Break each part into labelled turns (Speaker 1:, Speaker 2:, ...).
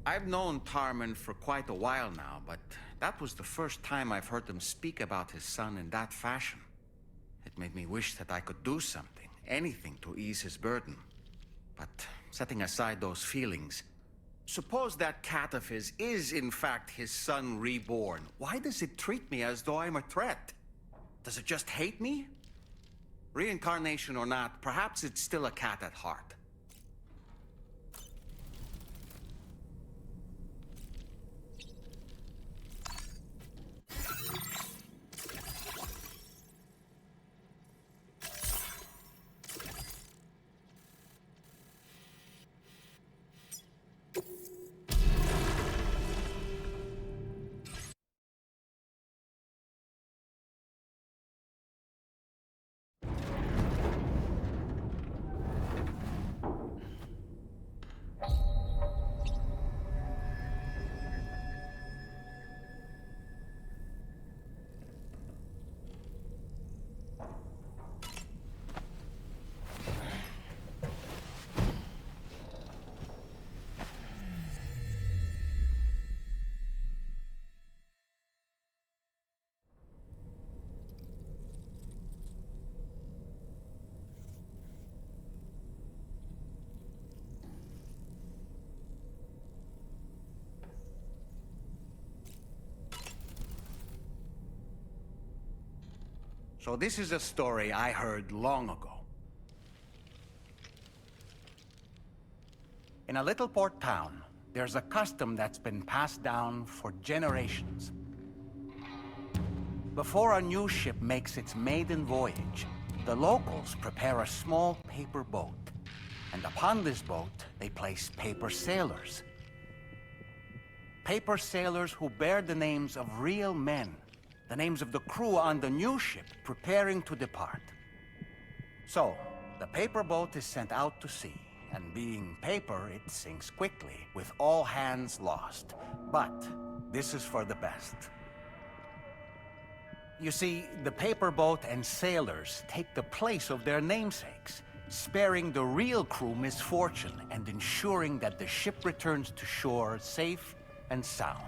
Speaker 1: I've known Tarman for quite a while now, but that was the first time I've heard him speak about his son in that fashion. It made me wish that I could do something, anything to ease his burden. But setting aside those feelings, suppose that cat of his is in fact his son reborn. Why does it treat me as though I'm a threat? Does it just hate me? Reincarnation or not, perhaps it's still a cat at heart. So this is a story I heard long ago. In a little port town, there's a custom that's been passed down for generations. Before a new ship makes its maiden voyage, the locals prepare a small paper boat. And upon this boat, they place paper sailors. Paper sailors who bear the names of real men. The names of the crew on the new ship preparing to depart. So, the paper boat is sent out to sea, and being paper, it sinks quickly, with all hands lost. But this is for the best. You see, the paper boat and sailors take the place of their namesakes, sparing the real crew misfortune and ensuring that the ship returns to shore safe and sound.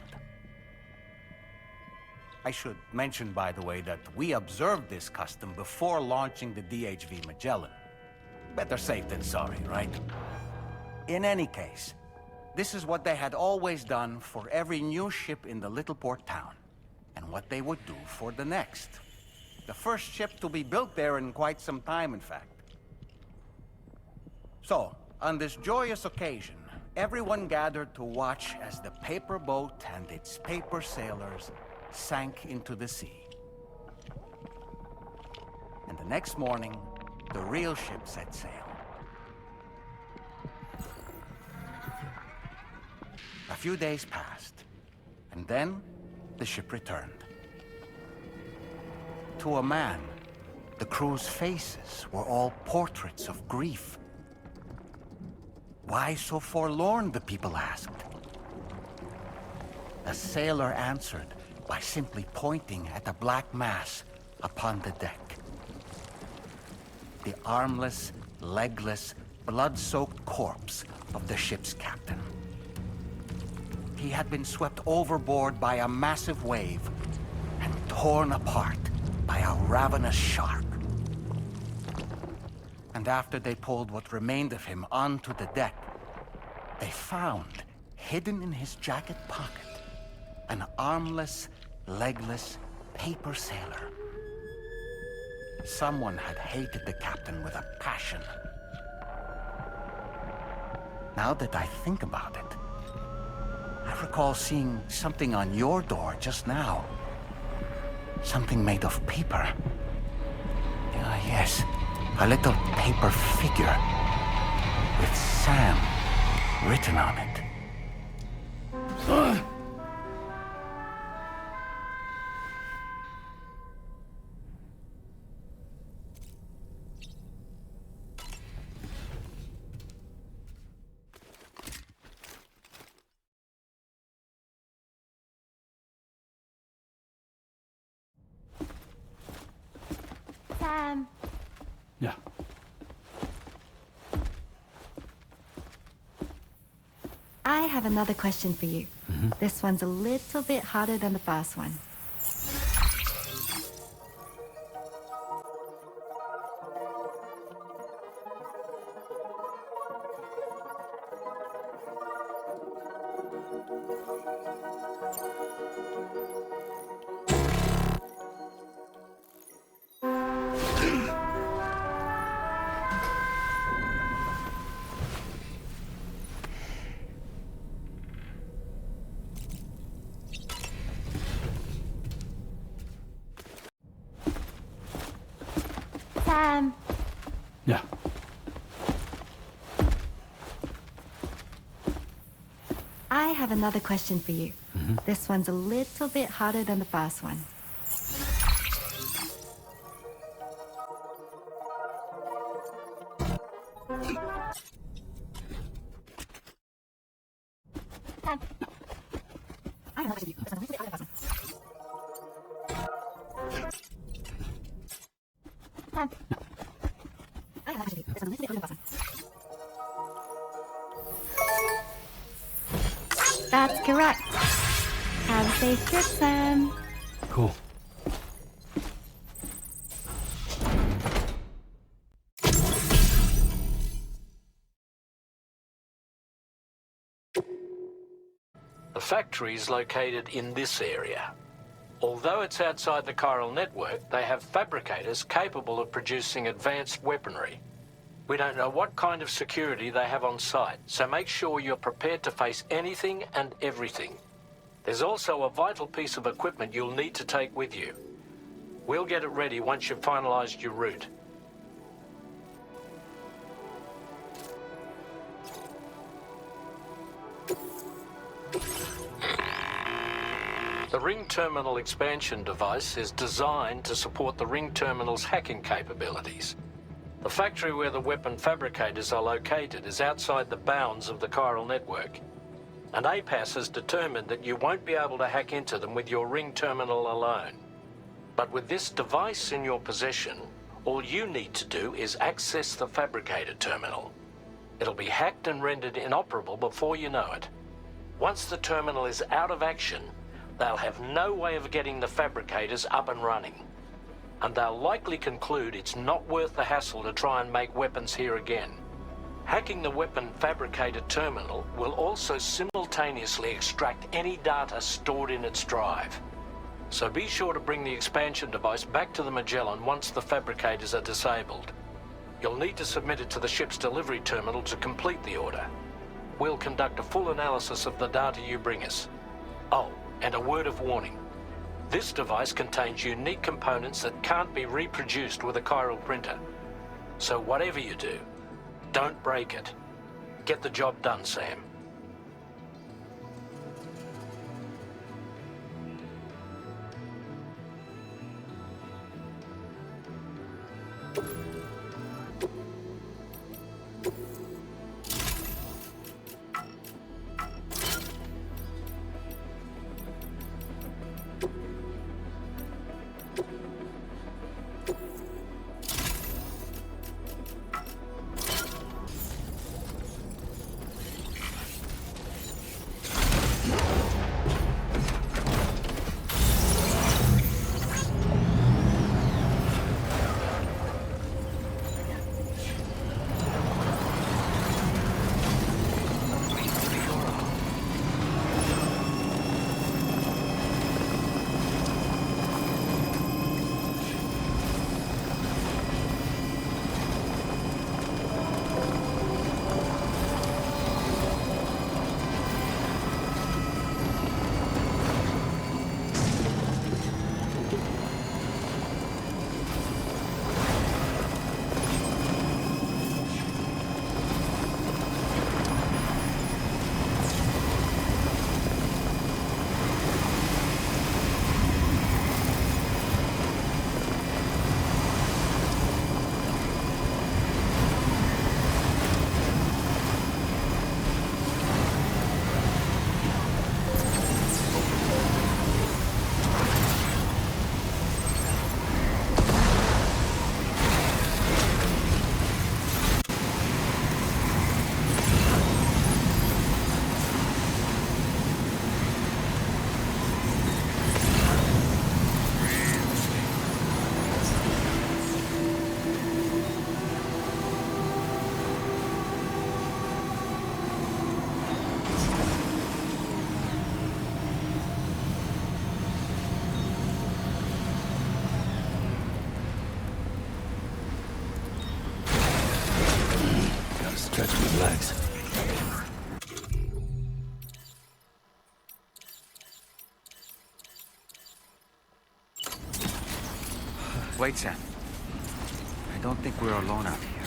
Speaker 1: I should mention, by the way, that we observed this custom before launching the DHV Magellan. Better safe than sorry, right? In any case, this is what they had always done for every new ship in the little port town, and what they would do for the next. The first ship to be built there in quite some time, in fact. So, on this joyous occasion, everyone gathered to watch as the paper boat and its paper sailors sank into the sea. And the next morning, the real ship set sail. A few days passed, and then the ship returned. To a man, the crew's faces were all portraits of grief. Why so forlorn, the people asked. The sailor answered by simply pointing at a black mass upon the deck. The armless, legless, blood-soaked corpse of the ship's captain. He had been swept overboard by a massive wave and torn apart by a ravenous shark. And after they pulled what remained of him onto the deck, they found, hidden in his jacket pocket, an armless, legless paper sailor. Someone had hated the captain with a passion. Now that I think about it, I recall seeing something on your door just now. Something made of paper. Yes, a little paper figure with Sam written on it.
Speaker 2: Sam.
Speaker 3: Yeah.
Speaker 2: I I have another question for you. This one's a little bit harder than the first one. Sam.
Speaker 3: Yeah.
Speaker 2: I have another question for you. This one's a little bit harder than the first one. Sam. I have another question for you. This one's a little bit harder than the first one. Sam. I have another question for you. This one's a little bit harder than the first one. That's correct. Have a safe trip, Sam.
Speaker 3: Cool.
Speaker 4: The factory is located in this area. Although it's outside the chiral network, they have fabricators capable of producing advanced weaponry. We don't know what kind of security they have on site, so make sure you're prepared to face anything and everything. There's also a vital piece of equipment you'll need to take with you. We'll get it ready once you've finalized your route. The Ring Terminal expansion device is designed to support the Ring Terminal's hacking capabilities. The factory where the weapon fabricators are located is outside the bounds of the chiral network, and APAS has determined that you won't be able to hack into them with your Ring Terminal alone. But with this device in your possession, all you need to do is access the fabricator terminal. It'll be hacked and rendered inoperable before you know it. Once the terminal is out of action, they'll have no way of getting the fabricators up and running. And they'll likely conclude it's not worth the hassle to try and make weapons here again. Hacking the weapon fabricator terminal will also simultaneously extract any data stored in its drive. So be sure to bring the expansion device back to the Magellan once the fabricators are disabled. You'll need to submit it to the ship's delivery terminal to complete the order. We'll conduct a full analysis of the data you bring us. Oh, and a word of warning. This device contains unique components that can't be reproduced with a chiral printer. So whatever you do, don't break it. Get the job done, Sam.
Speaker 3: Stretch my legs.
Speaker 1: Wait, Sam. I don't think we're alone out here.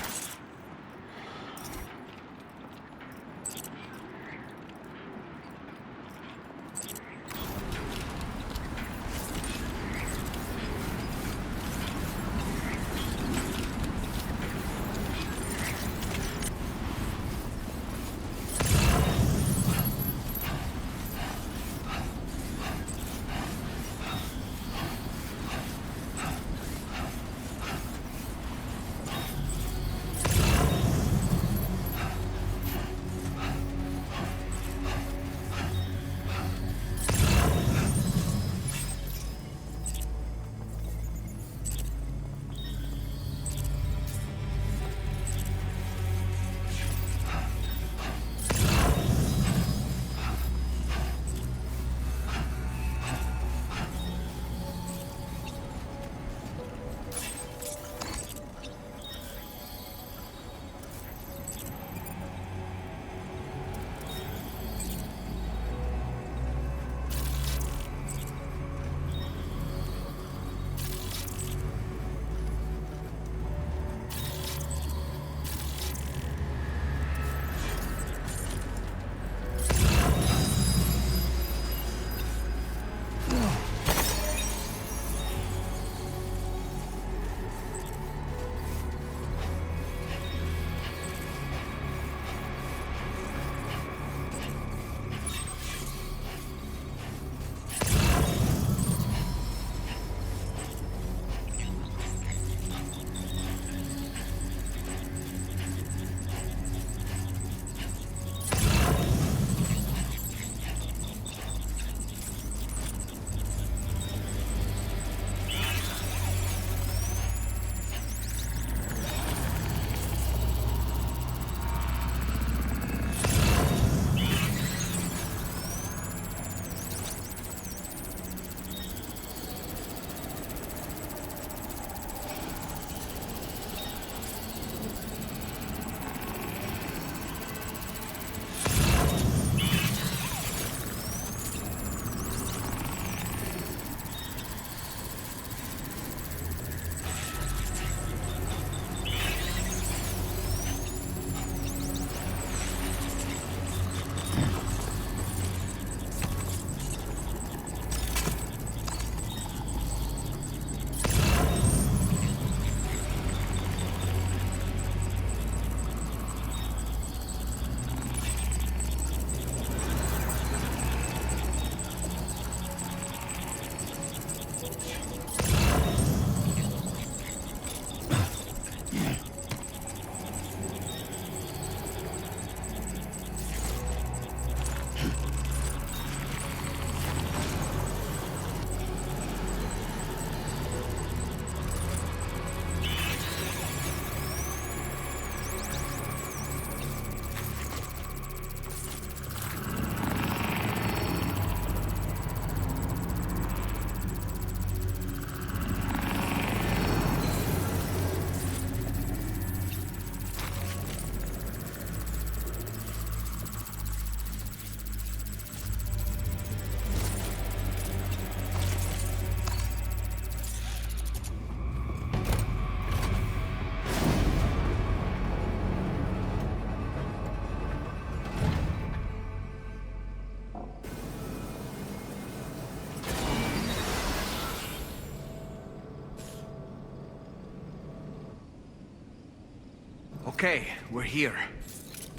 Speaker 1: Okay, we're here.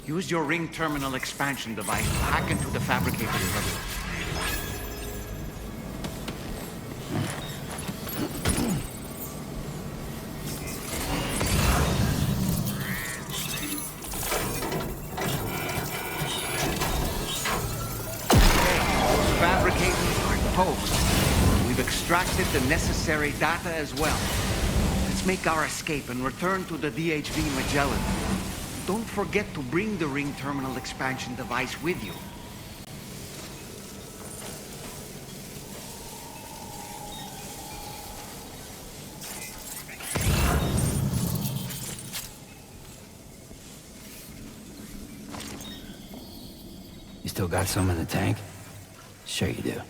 Speaker 1: Use your ring terminal expansion device to hack into the fabricated terminal. Fabricators are toast. We've extracted the necessary data as well. Let's make our escape and return to the DHV Magellan. Don't forget to bring the ring terminal expansion device with you.
Speaker 3: You still got some in the tank? Sure you do.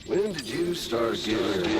Speaker 5: When did you start getting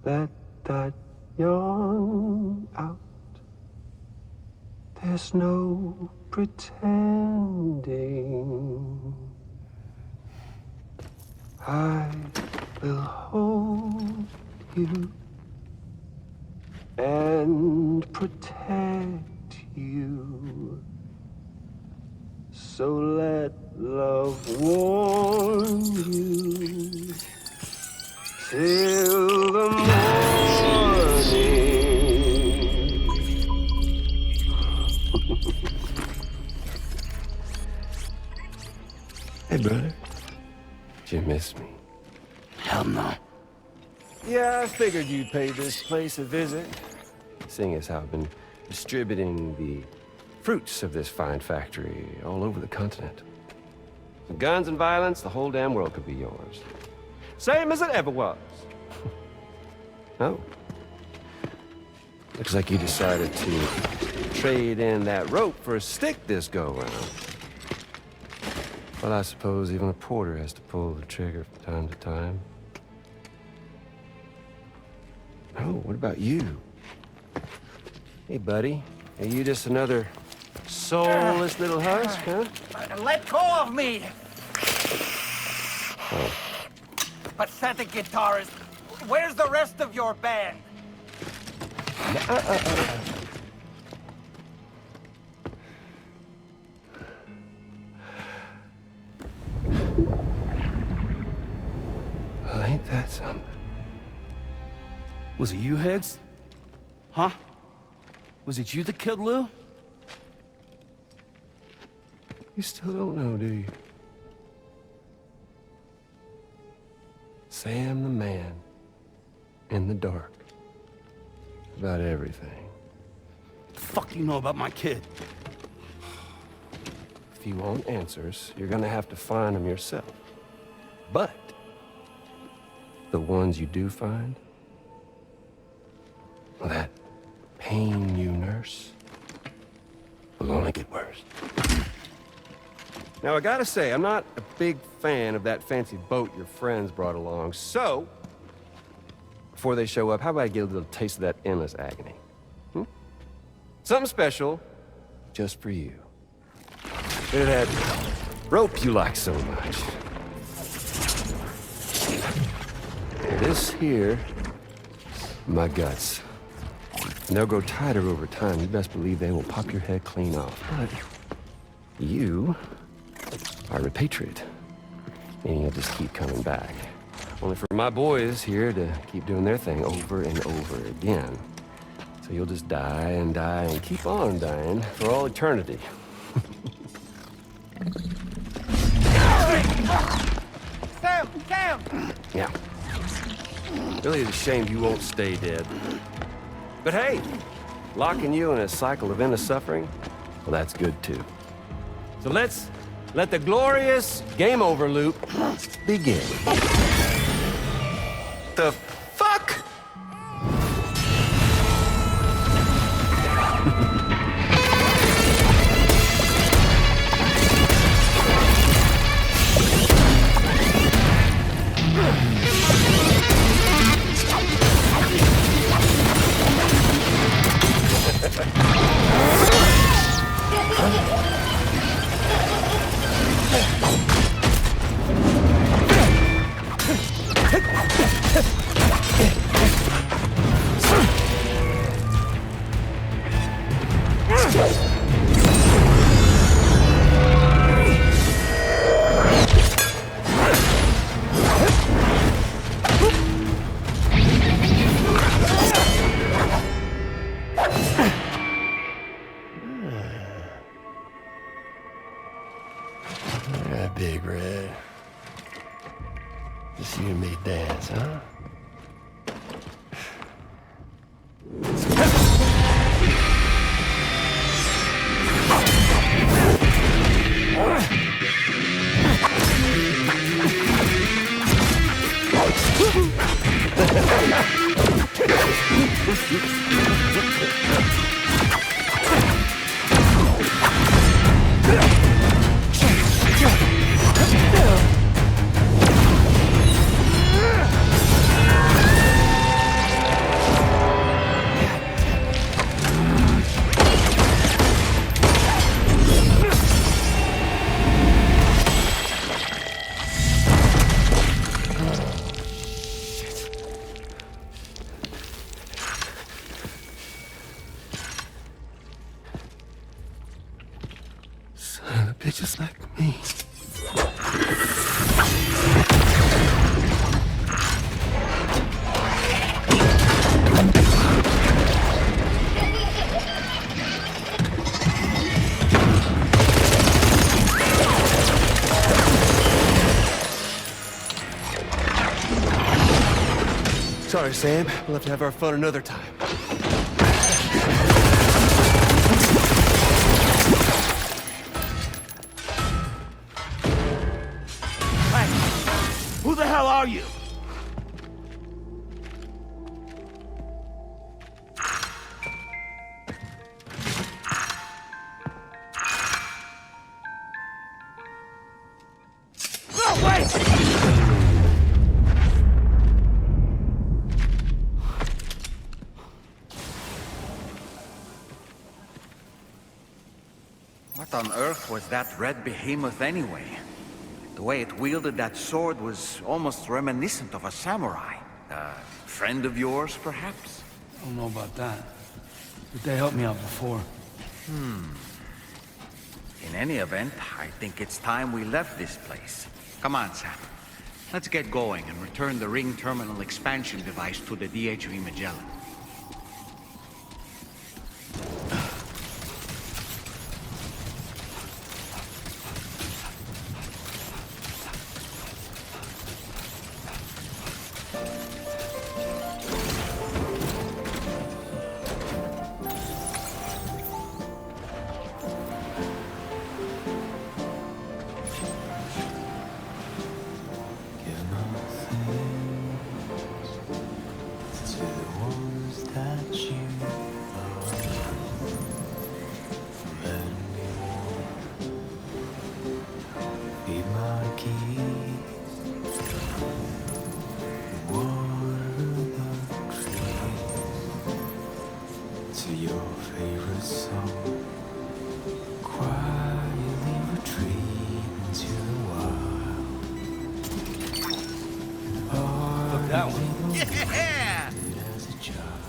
Speaker 5: Let that yawn out. There's no pretending. I will hold you and protect you. So let love warm you till the morning. Hey, brother. Did you miss me?
Speaker 3: Hell no.
Speaker 5: Yeah, I figured you'd pay this place a visit, seeing as how I've been distributing the fruits of this fine factory all over the continent. With guns and violence, the whole damn world could be yours. Same as it ever was. Oh. Looks like you decided to trade in that rope for a stick this go-around. Well, I suppose even a porter has to pull the trigger from time to time. Oh, what about you? Hey, buddy. Are you just another soulless little husk, huh?
Speaker 6: Let go of me!
Speaker 5: Oh.
Speaker 6: Pathetic guitarist. Where's the rest of your band?
Speaker 5: Well, ain't that something?
Speaker 3: Was it you, Higgs? Huh? Was it you that killed Lou?
Speaker 5: You still don't know, do you? Sam the man. In the dark. About everything.
Speaker 3: The fuck do you know about my kid?
Speaker 5: If you want answers, you're gonna have to find them yourself. But the ones you do find, well, that pain you nurse will only get worse. Now, I gotta say, I'm not a big fan of that fancy boat your friends brought along, so before they show up, how about I get a little taste of that endless agony? Something special just for you. Bit of that rope you like so much. This here, my guts. And they'll grow tighter over time. You best believe they will pop your head clean off. But you are a patriot, meaning you'll just keep coming back. Only for my boys here to keep doing their thing over and over again. So you'll just die and die and keep on dying for all eternity.
Speaker 6: Sam! Sam!
Speaker 5: Yeah. Really is a shame you won't stay dead. But hey, locking you in a cycle of endless suffering, well, that's good too. So let's let the glorious game over loop begin. The fuck? Yeah, Big Red. Just you and me dance, huh? Son of a bitch, just like me. Sorry, Sam. We'll have to have our fun another time.
Speaker 3: Hey, who the hell are you? No, wait!
Speaker 1: What on earth was that red behemoth anyway? The way it wielded that sword was almost reminiscent of a samurai. A friend of yours, perhaps?
Speaker 3: I don't know about that. But they helped me out before.
Speaker 1: In any event, I think it's time we left this place. Come on, Sam. Let's get going and return the ring terminal expansion device to the DHV Magellan.
Speaker 7: To your favorite song, quietly retreat into the wild.
Speaker 3: Look that one.
Speaker 1: Yeah!
Speaker 7: As a child,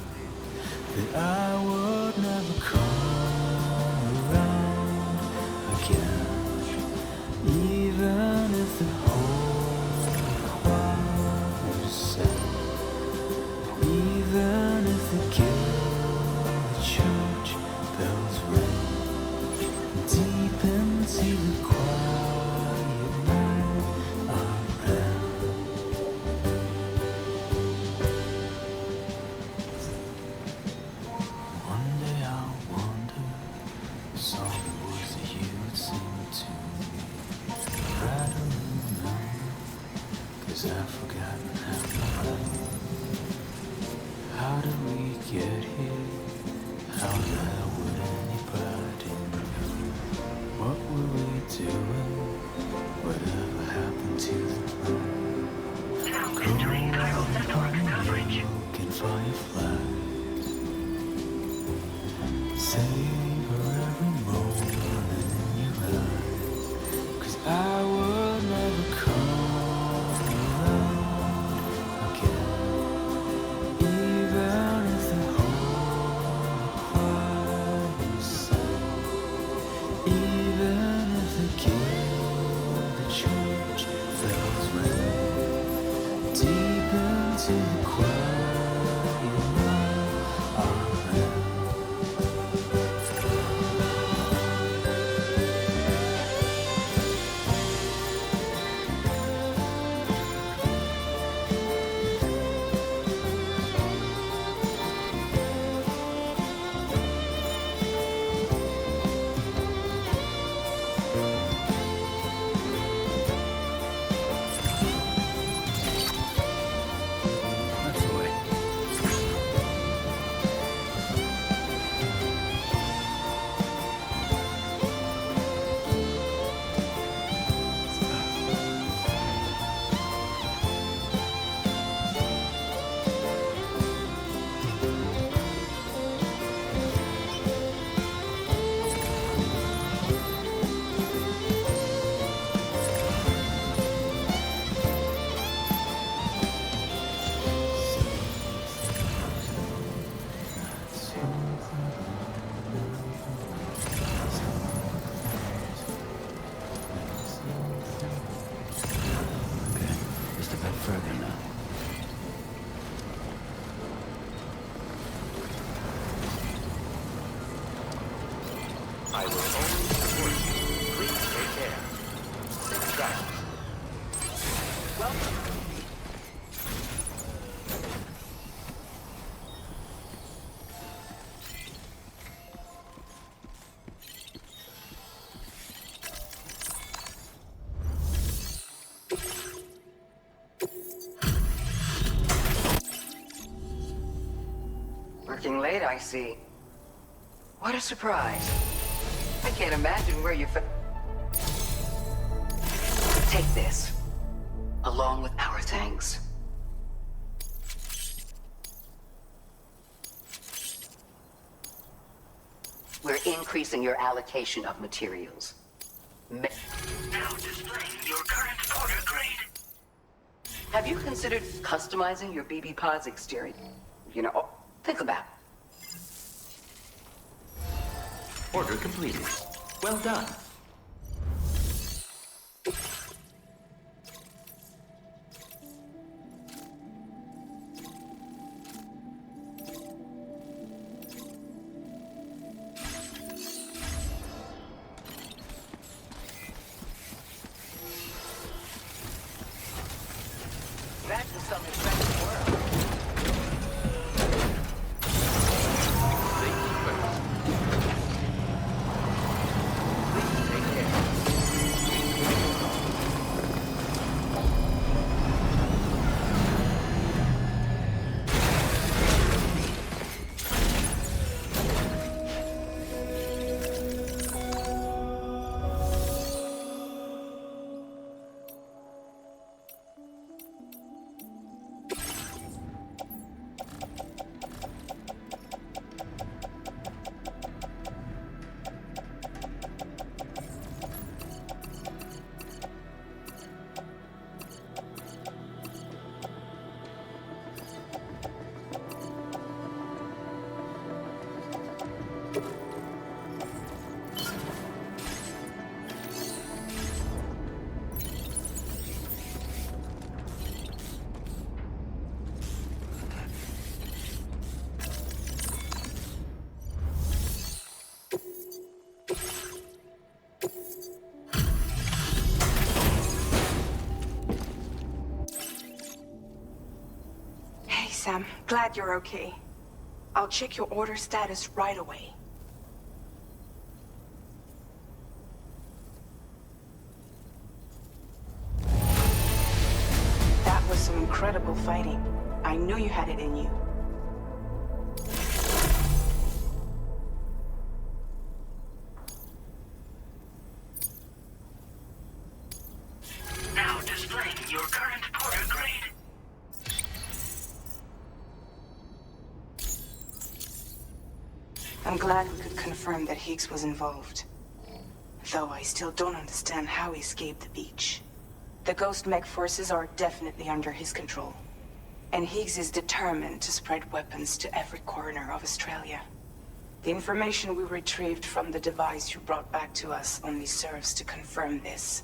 Speaker 7: that I would never come around again, even if the whole choir sang, even if the church bells ring deep into the quiet night of them. One day I'll wonder, the song words that you would sing to me. I don't remember, 'cause I've forgotten how to write. How did we get here? How the hell would anybody know? What were we doing? Whatever happened to the plan? Going and fireflies. Savor every moment in your eyes, 'cause I would never come around again, even if the whole choir sang.
Speaker 8: I will always support you. Please take care. Safe travels.
Speaker 6: Welcome.
Speaker 9: Working late, I see. What a surprise. I can't imagine where you Take this, along with our thanks. We're increasing your allocation of materials. Now displaying your current order grade. Have you considered customizing your BB Pod's exterior? You know, think about it.
Speaker 8: Order completed. Well done.
Speaker 9: Back to some expected world.
Speaker 8: Safety first. Please take care.
Speaker 10: Hey, Sam. Glad you're okay. I'll check your order status right away. That was some incredible fighting. I knew you had it in you.
Speaker 9: Now displaying your current order grade.
Speaker 10: I'm glad we could confirm that Higgs was involved. Though I still don't understand how he escaped the beach. The Ghost Mech forces are definitely under his control. And Higgs is determined to spread weapons to every corner of Australia. The information we retrieved from the device you brought back to us only serves to confirm this.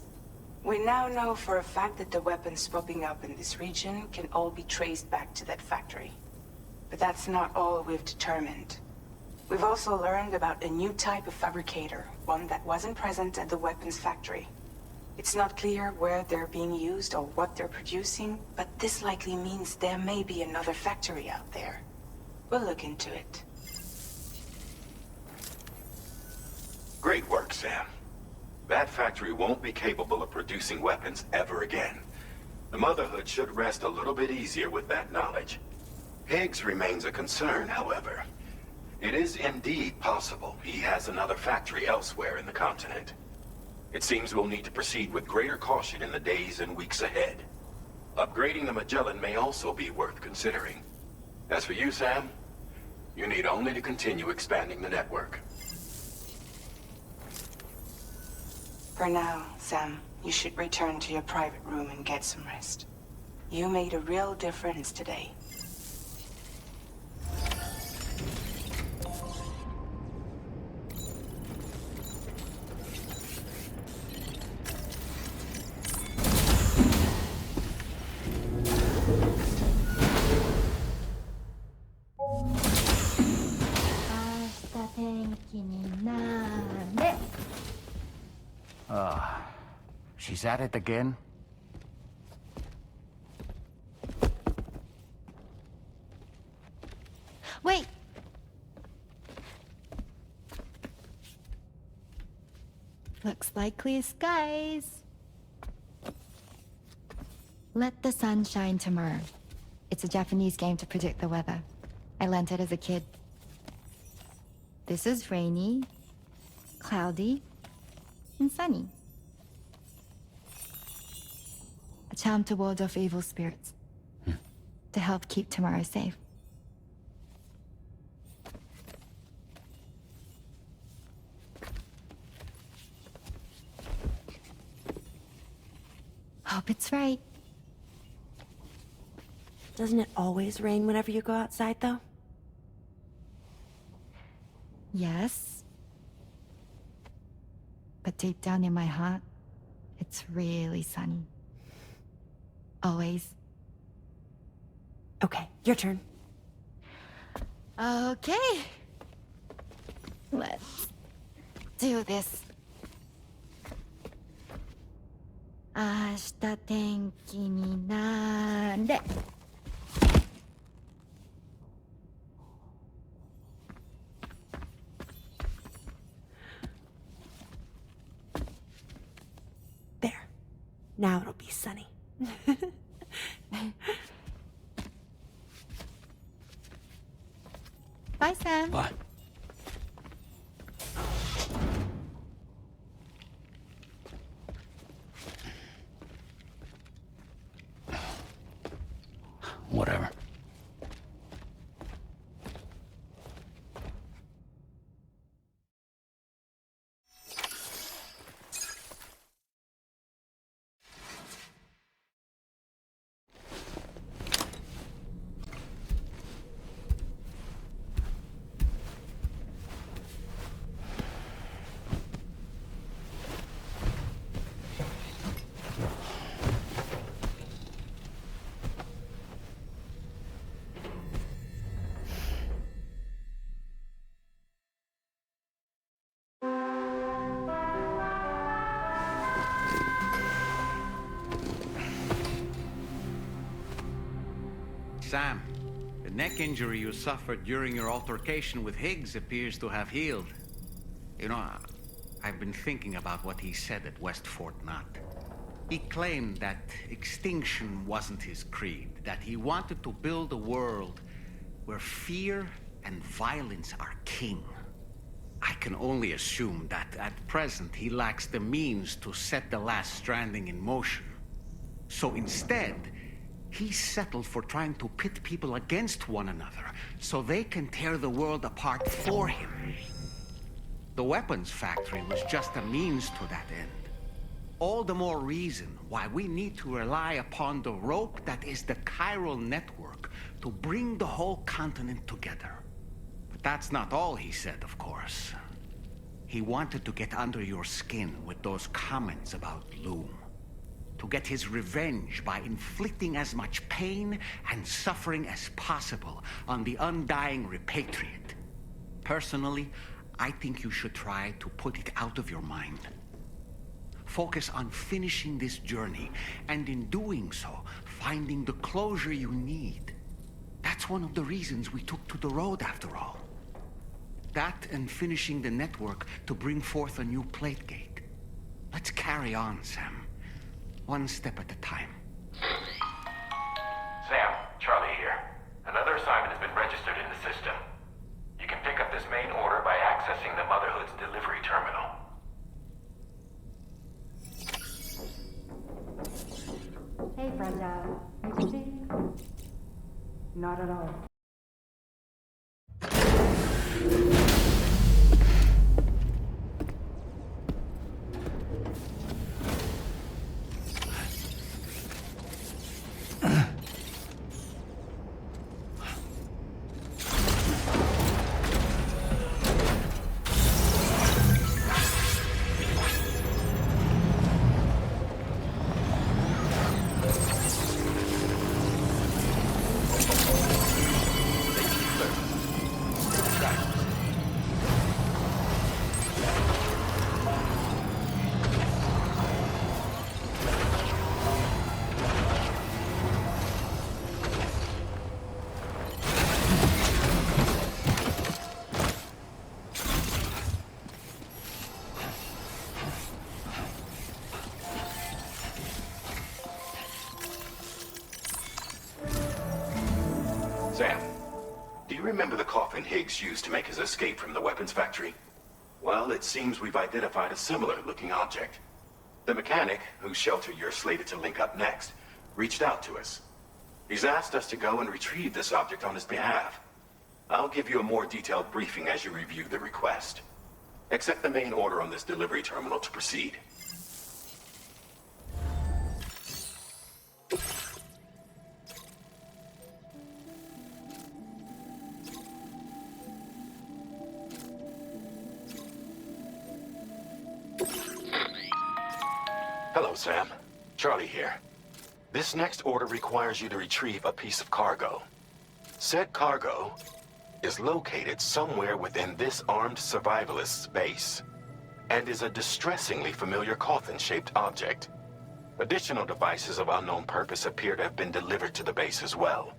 Speaker 10: We now know for a fact that the weapons popping up in this region can all be traced back to that factory. But that's not all we've determined. We've also learned about a new type of fabricator, one that wasn't present at the weapons factory. It's not clear where they're being used or what they're producing, but this likely means there may be another factory out there. We'll look into it.
Speaker 11: Great work, Sam. That factory won't be capable of producing weapons ever again. The Motherhood should rest a little bit easier with that knowledge. Higgs remains a concern, however. It is indeed possible he has another factory elsewhere in the continent. It seems we'll need to proceed with greater caution in the days and weeks ahead. Upgrading the Magellan may also be worth considering. As for you, Sam, you need only to continue expanding the network.
Speaker 10: For now, Sam, you should return to your private room and get some rest. You made a real difference today.
Speaker 2: Stepping 気になれ.
Speaker 1: She's at it again?
Speaker 2: Wait! Looks like clear skies. Let the sun shine tomorrow. It's a Japanese game to predict the weather. I learned it as a kid. This is rainy, cloudy, and sunny. A charm to ward off evil spirits. To help keep tomorrow safe. Hope it's right.
Speaker 12: Doesn't it always rain whenever you go outside, though?
Speaker 2: Yes. But deep down in my heart, it's really sunny. Always.
Speaker 12: Okay, your turn.
Speaker 2: Okay. Let's do this. 明日天気になれ.
Speaker 12: There. Now it'll be sunny.
Speaker 2: Bye, Sam.
Speaker 3: Bye. Whatever.
Speaker 1: Sam, the neck injury you suffered during your altercation with Higgs appears to have healed. You know, I've been thinking about what he said at West Fort Knot. He claimed that extinction wasn't his creed, that he wanted to build a world where fear and violence are king. I can only assume that at present he lacks the means to set the last Stranding in motion. So instead, he settled for trying to pit people against one another so they can tear the world apart for him. The weapons factory was just a means to that end. All the more reason why we need to rely upon the rope that is the chiral network to bring the whole continent together. But that's not all he said, of course. He wanted to get under your skin with those comments about Loom. To get his revenge by inflicting as much pain and suffering as possible on the undying repatriate. Personally, I think you should try to put it out of your mind. Focus on finishing this journey, and in doing so, finding the closure you need. That's one of the reasons we took to the road, after all. That and finishing the network to bring forth a new plate gate. Let's carry on, Sam. One step at a time.
Speaker 11: Sam, Charlie here. Another assignment has been registered in the system. You can pick up this main order by accessing the Motherhood's delivery terminal.
Speaker 2: Hey, Fragile. You busy? Not at all.
Speaker 11: remember the coffin Higgs used to make his escape from the weapons factory? Well, it seems we've identified a similar-looking object. The mechanic, whose shelter you're slated to link up next, reached out to us. He's asked us to go and retrieve this object on his behalf. I'll give you a more detailed briefing as you review the request. Accept the main order on this delivery terminal to proceed. Hello, Sam. Charlie here. This next order requires you to retrieve a piece of cargo. Said cargo is located somewhere within this armed survivalist's base, and is a distressingly familiar coffin-shaped object. Additional devices of unknown purpose appear to have been delivered to the base as well.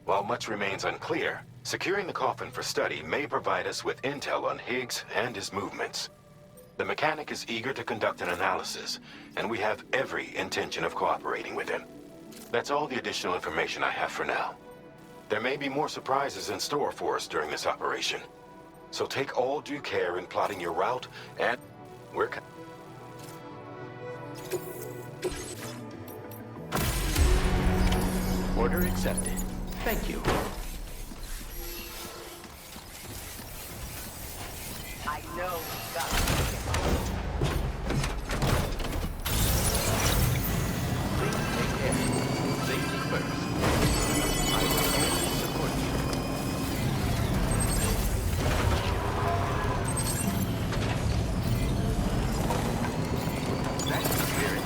Speaker 11: While much remains unclear, securing the coffin for study may provide us with intel on Higgs and his movements. The mechanic is eager to conduct an analysis, and we have every intention of cooperating with him. That's all the additional information I have for now. There may be more surprises in store for us during this operation. So take all due care in plotting your route, and we're...
Speaker 8: Order accepted. Thank you.
Speaker 9: I know that.
Speaker 8: Please take care. Safety first. I will always support you. That's the spirit.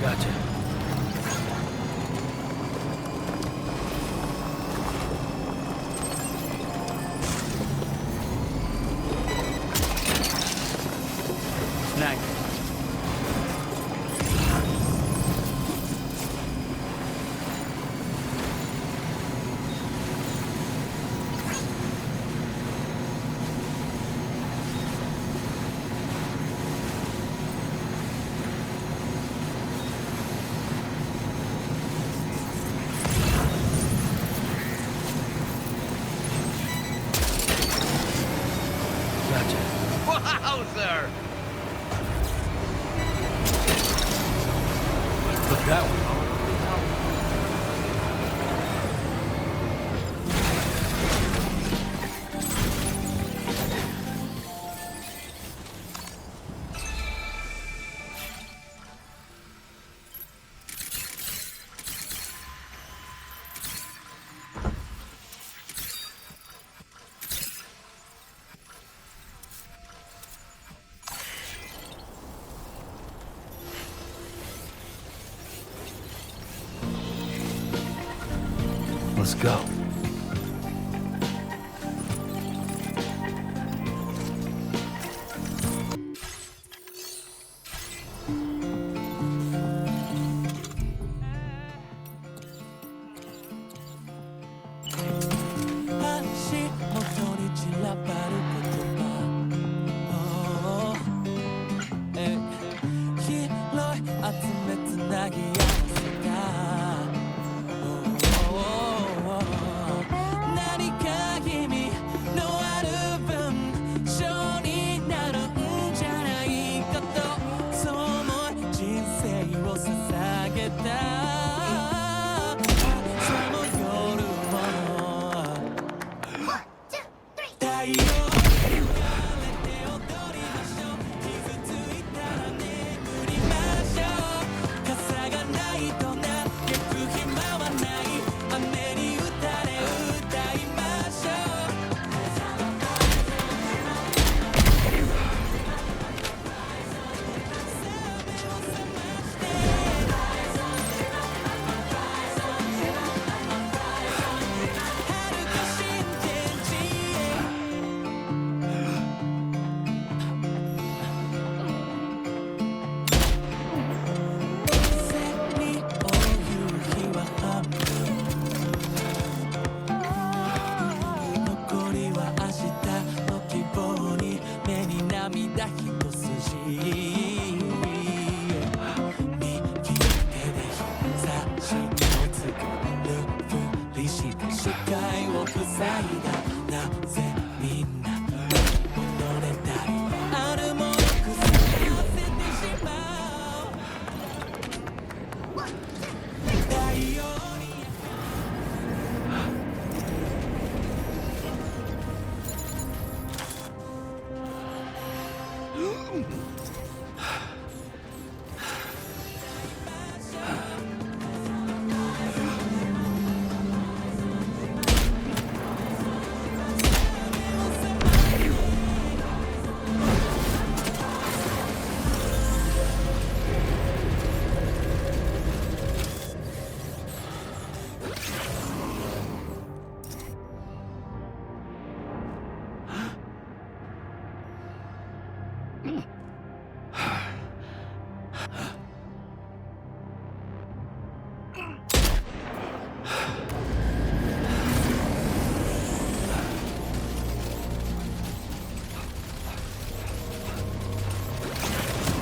Speaker 3: Gotcha. Snack.
Speaker 1: Wowzer!
Speaker 3: Put that one. Let's go.
Speaker 7: 視界を塞いだなぜみんな戻れたりあるもの腐らせてしまう太陽に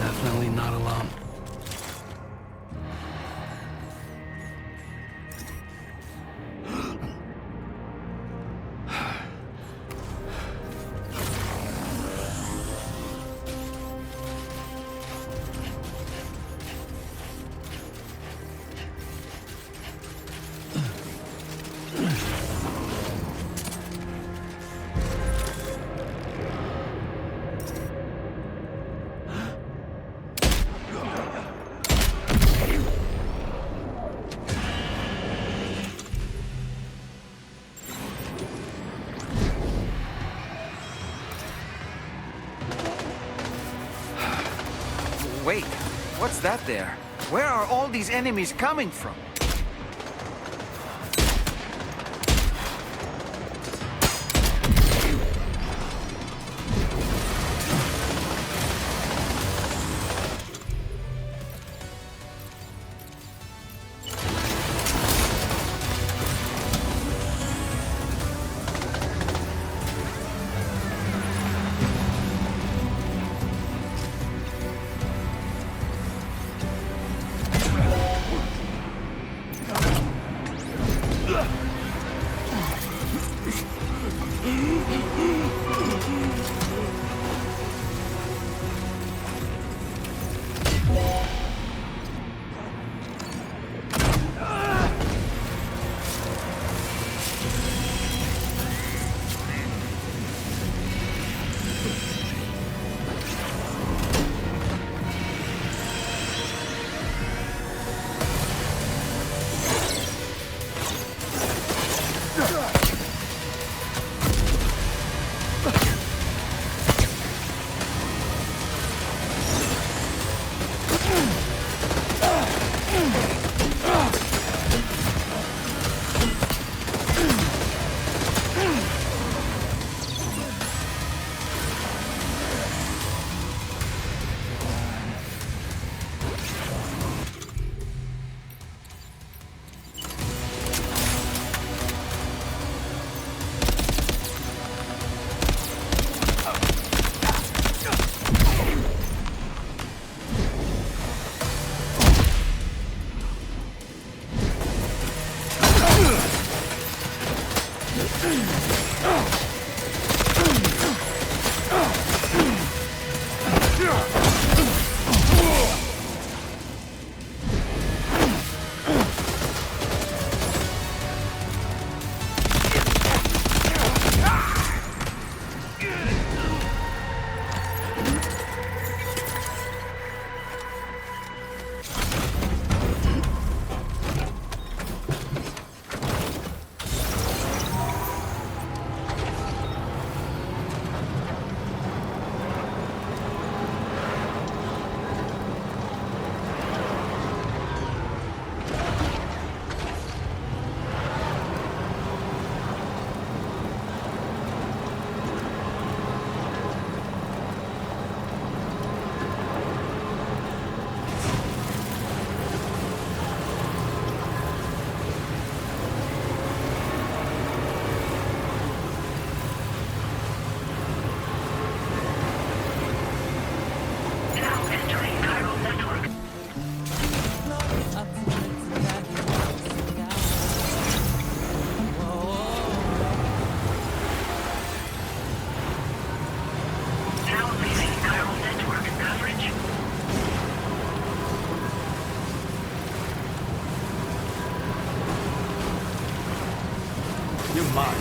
Speaker 3: Definitely not alone.
Speaker 1: Wait, what's that there? Where are all these enemies coming from?
Speaker 3: You're mine.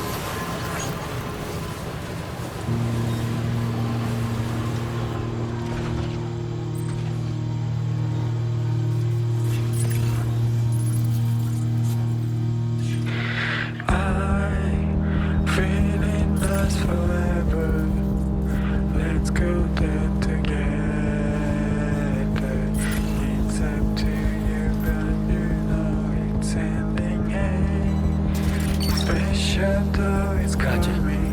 Speaker 7: Feeling lost forever. Let's go there together. It's up to you, but you know it's ending. Hey, special though it's coming.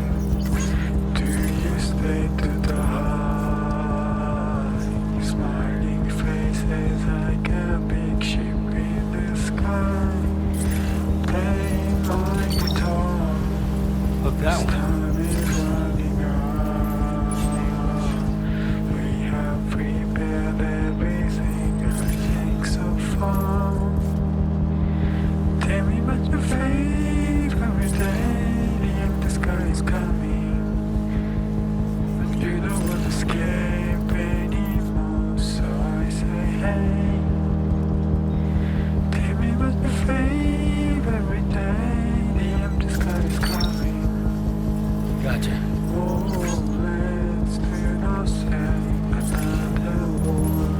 Speaker 7: Do you stay to the heart? Smiling faces like a big ship in the sky. Playing my guitar.
Speaker 3: Look that one.
Speaker 7: Time is running out. We have prepared everything, I think so far. Tell me about your favorite day, and the sky is coming. But you don't want to escape anymore, so I say, hey. Tell me about your favorite day, and the sky is coming.
Speaker 3: Gotcha.
Speaker 7: Oh, let's do not say another word.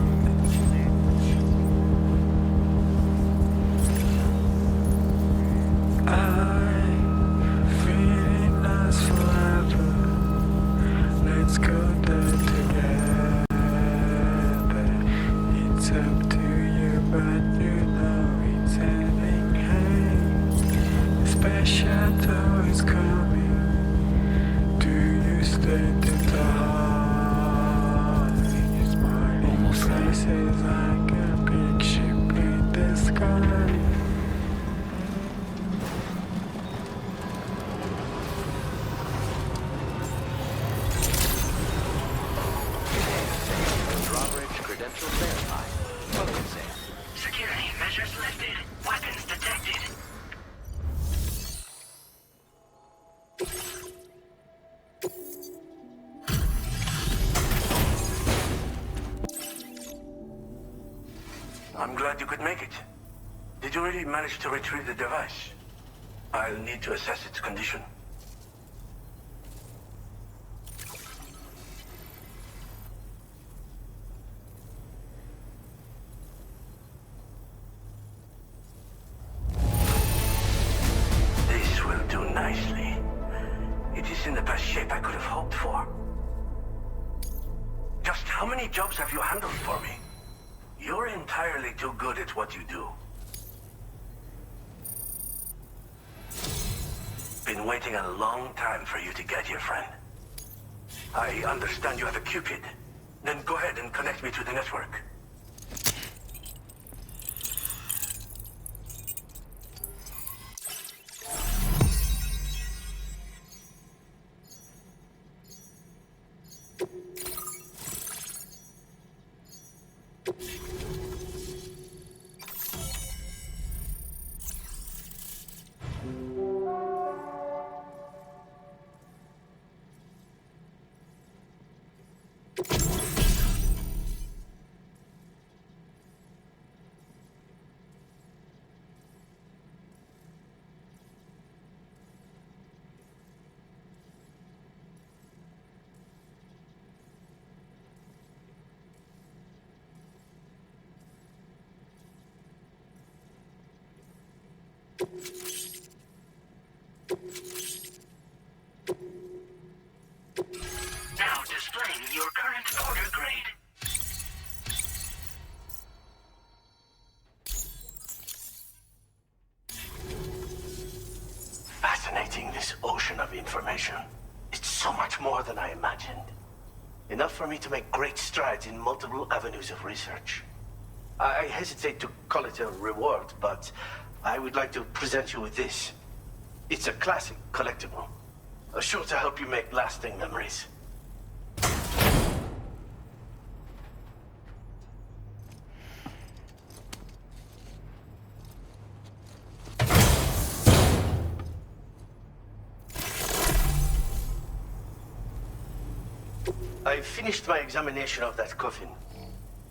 Speaker 7: I'm feeling us forever. Let's go there together. It's up to you, but you know it's ending. Hey, special though is coming. Do you stay to the heart? Your smiling faces like a big ship in the sky.
Speaker 8: Drawbridge credentials verified. Welcome, Sam.
Speaker 9: Security measures lifted. Weapons detected.
Speaker 13: I'm glad you could make it. Did you really manage to retrieve the device? I'll need to assess its condition. This will do nicely. It is in the best shape I could have hoped for. Just how many jobs have you handled for me? You're entirely too good at what you do. Been waiting a long time for you to get here, friend. I understand you have a Cupid. Then go ahead and connect me to the network.
Speaker 9: Now displaying your current order grade.
Speaker 13: Fascinating, this ocean of information. It's so much more than I imagined. Enough for me to make great strides in multiple avenues of research. I hesitate to call it a reward, but I would like to present you with this. It's a classic collectible. Sure to help you make lasting memories. I finished my examination of that coffin,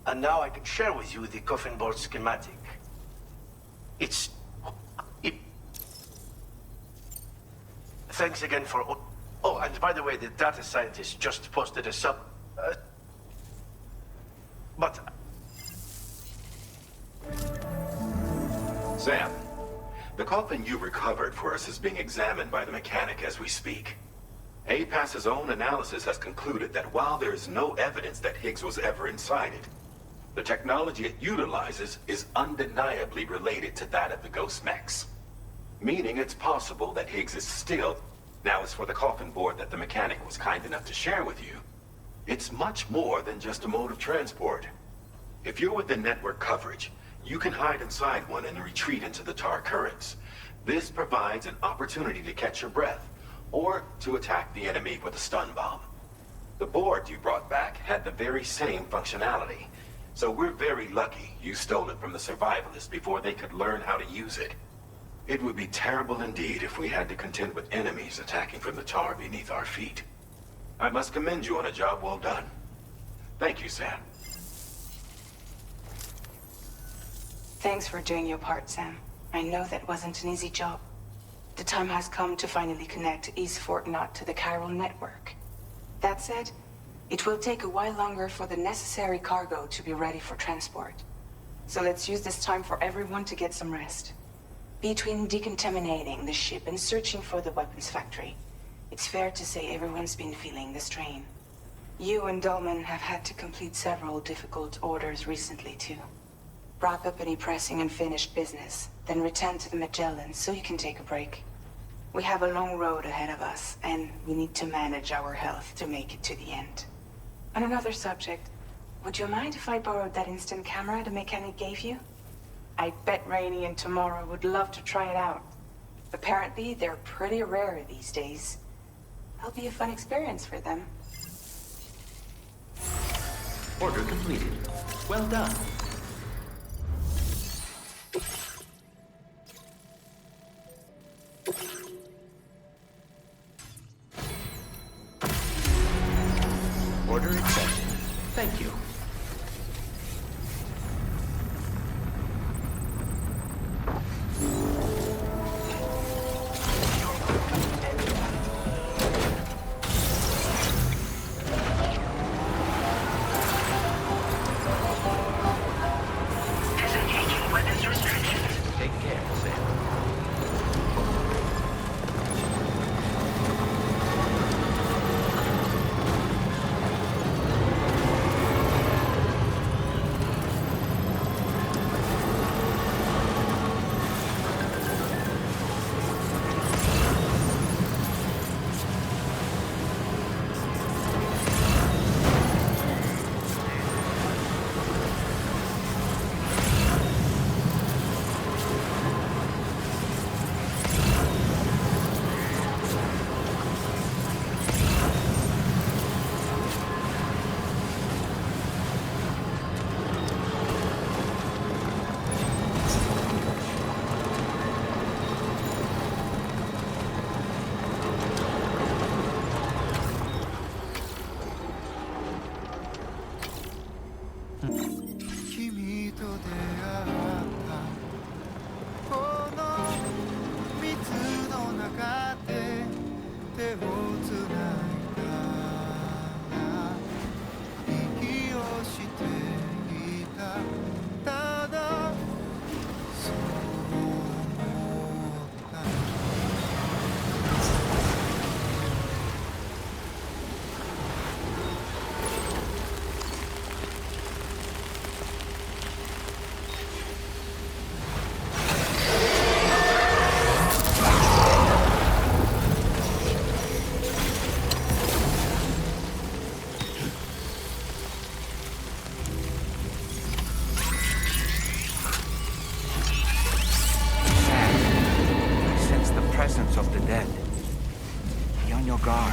Speaker 13: and now I can share with you the coffin board schematic. thanks again for... Oh, and by the way, the data scientist just posted a sub... But...
Speaker 11: Sam, the coffin you recovered for us is being examined by the mechanic as we speak. APAS's own analysis has concluded that while there is no evidence that Higgs was ever inside it, the technology it utilizes is undeniably related to that of the ghost mechs. Meaning it's possible that Higgs is still... Now, as for the coffin board that the mechanic was kind enough to share with you, it's much more than just a mode of transport. If you're within network coverage, you can hide inside one and retreat into the tar currents. This provides an opportunity to catch your breath, or to attack the enemy with a stun bomb. The board you brought back had the very same functionality, so we're very lucky you stole it from the survivalists before they could learn how to use it. It would be terrible indeed if we had to contend with enemies attacking from the tar beneath our feet. I must commend you on a job well done. Thank you, Sam.
Speaker 10: Thanks for doing your part, Sam. I know that wasn't an easy job. The time has come to finally connect East Fort Knot to the chiral network. That said, it will take a while longer for the necessary cargo to be ready for transport. So let's use this time for everyone to get some rest. Between decontaminating the ship and searching for the weapons factory, it's fair to say everyone's been feeling the strain. You and Dolman have had to complete several difficult orders recently, too. Wrap up any pressing and finished business, then return to the Magellan so you can take a break. We have a long road ahead of us, and we need to manage our health to make it to the end. On another subject, would you mind if I borrowed that instant camera the mechanic gave you? I bet Rainey and Tomorrow would love to try it out. Apparently, they're pretty rare these days. It'll be a fun experience for them.
Speaker 8: Order completed. Well done. Order accepted. Thank you. Take care, Sam.
Speaker 1: Of the dead. Be on your guard.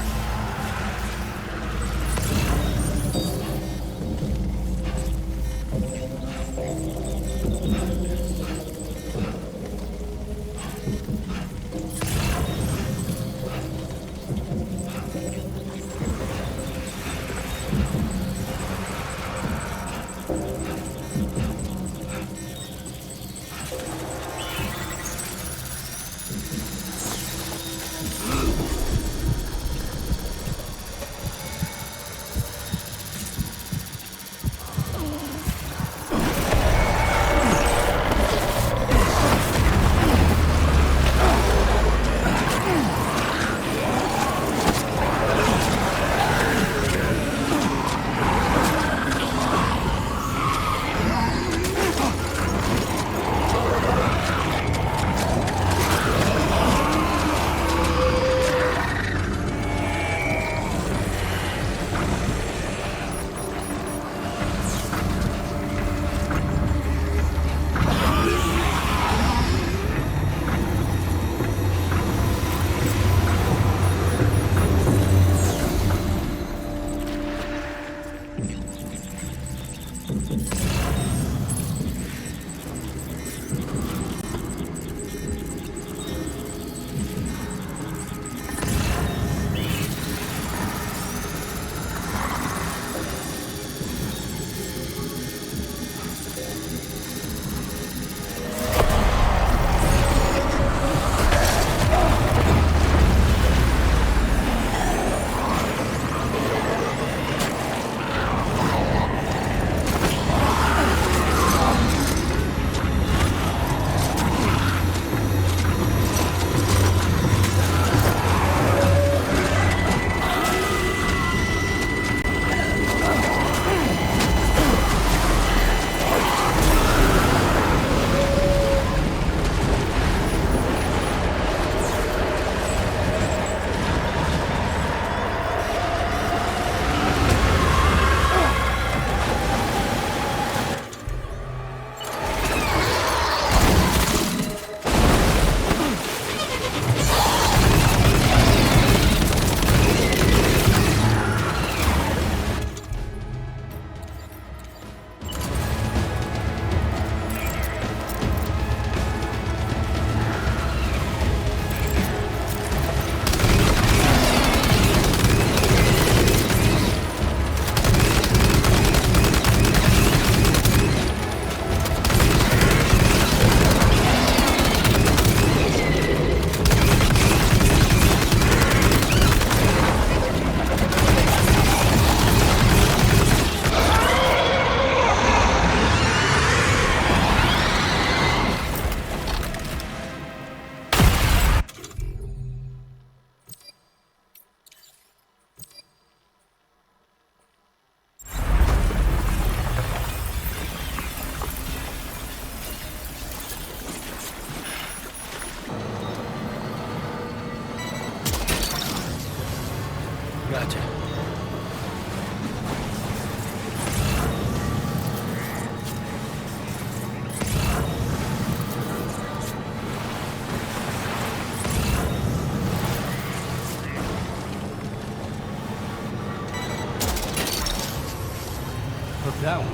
Speaker 3: that one.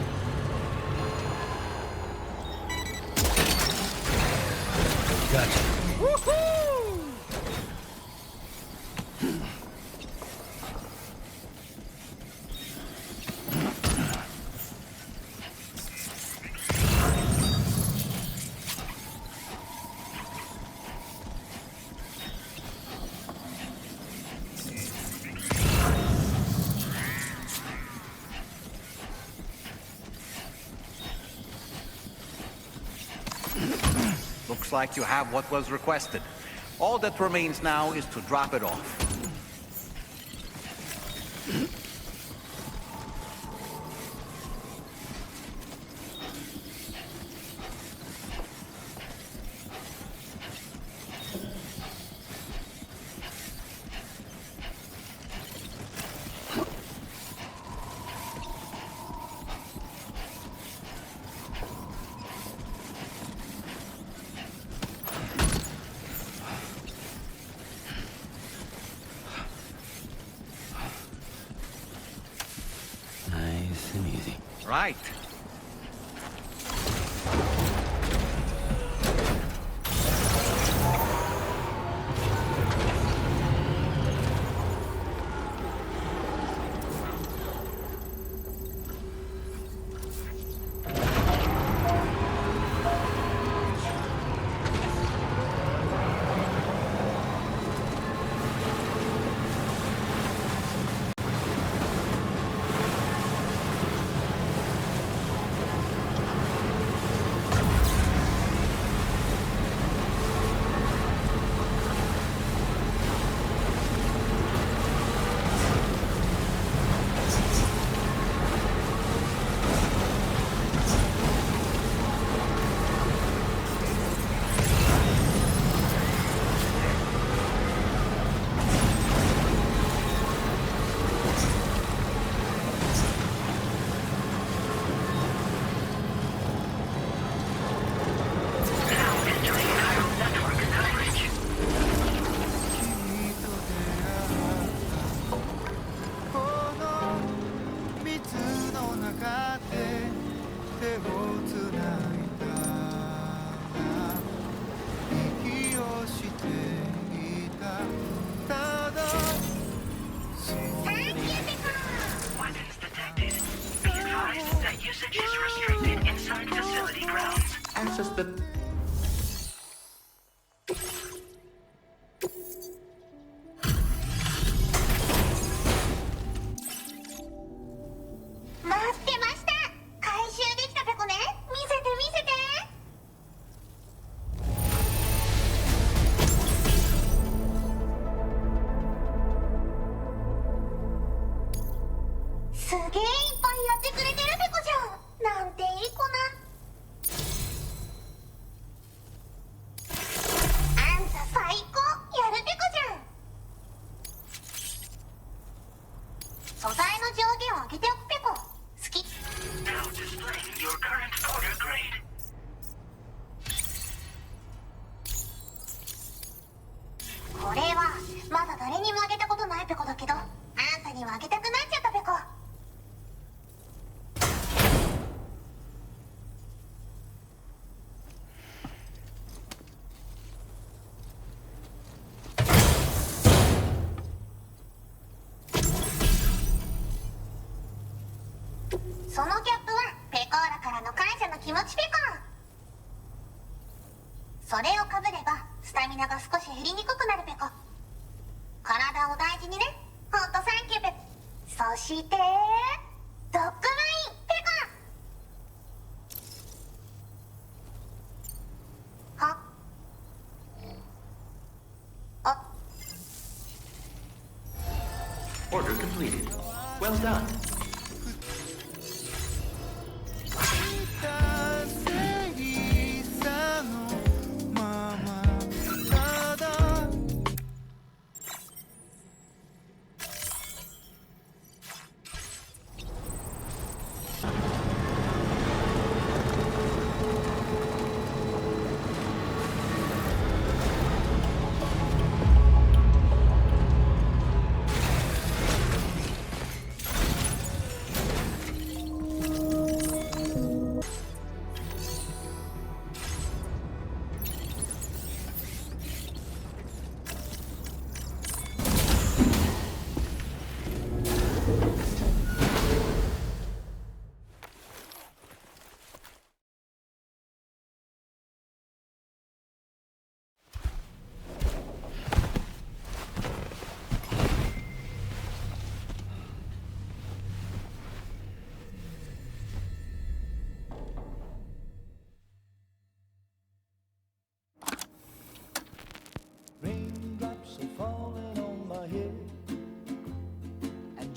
Speaker 3: Gotcha.
Speaker 1: Looks like you have what was requested. All that remains now is to drop it off.
Speaker 3: Nice and easy.
Speaker 1: Right. Access the...
Speaker 8: Order completed. Well done.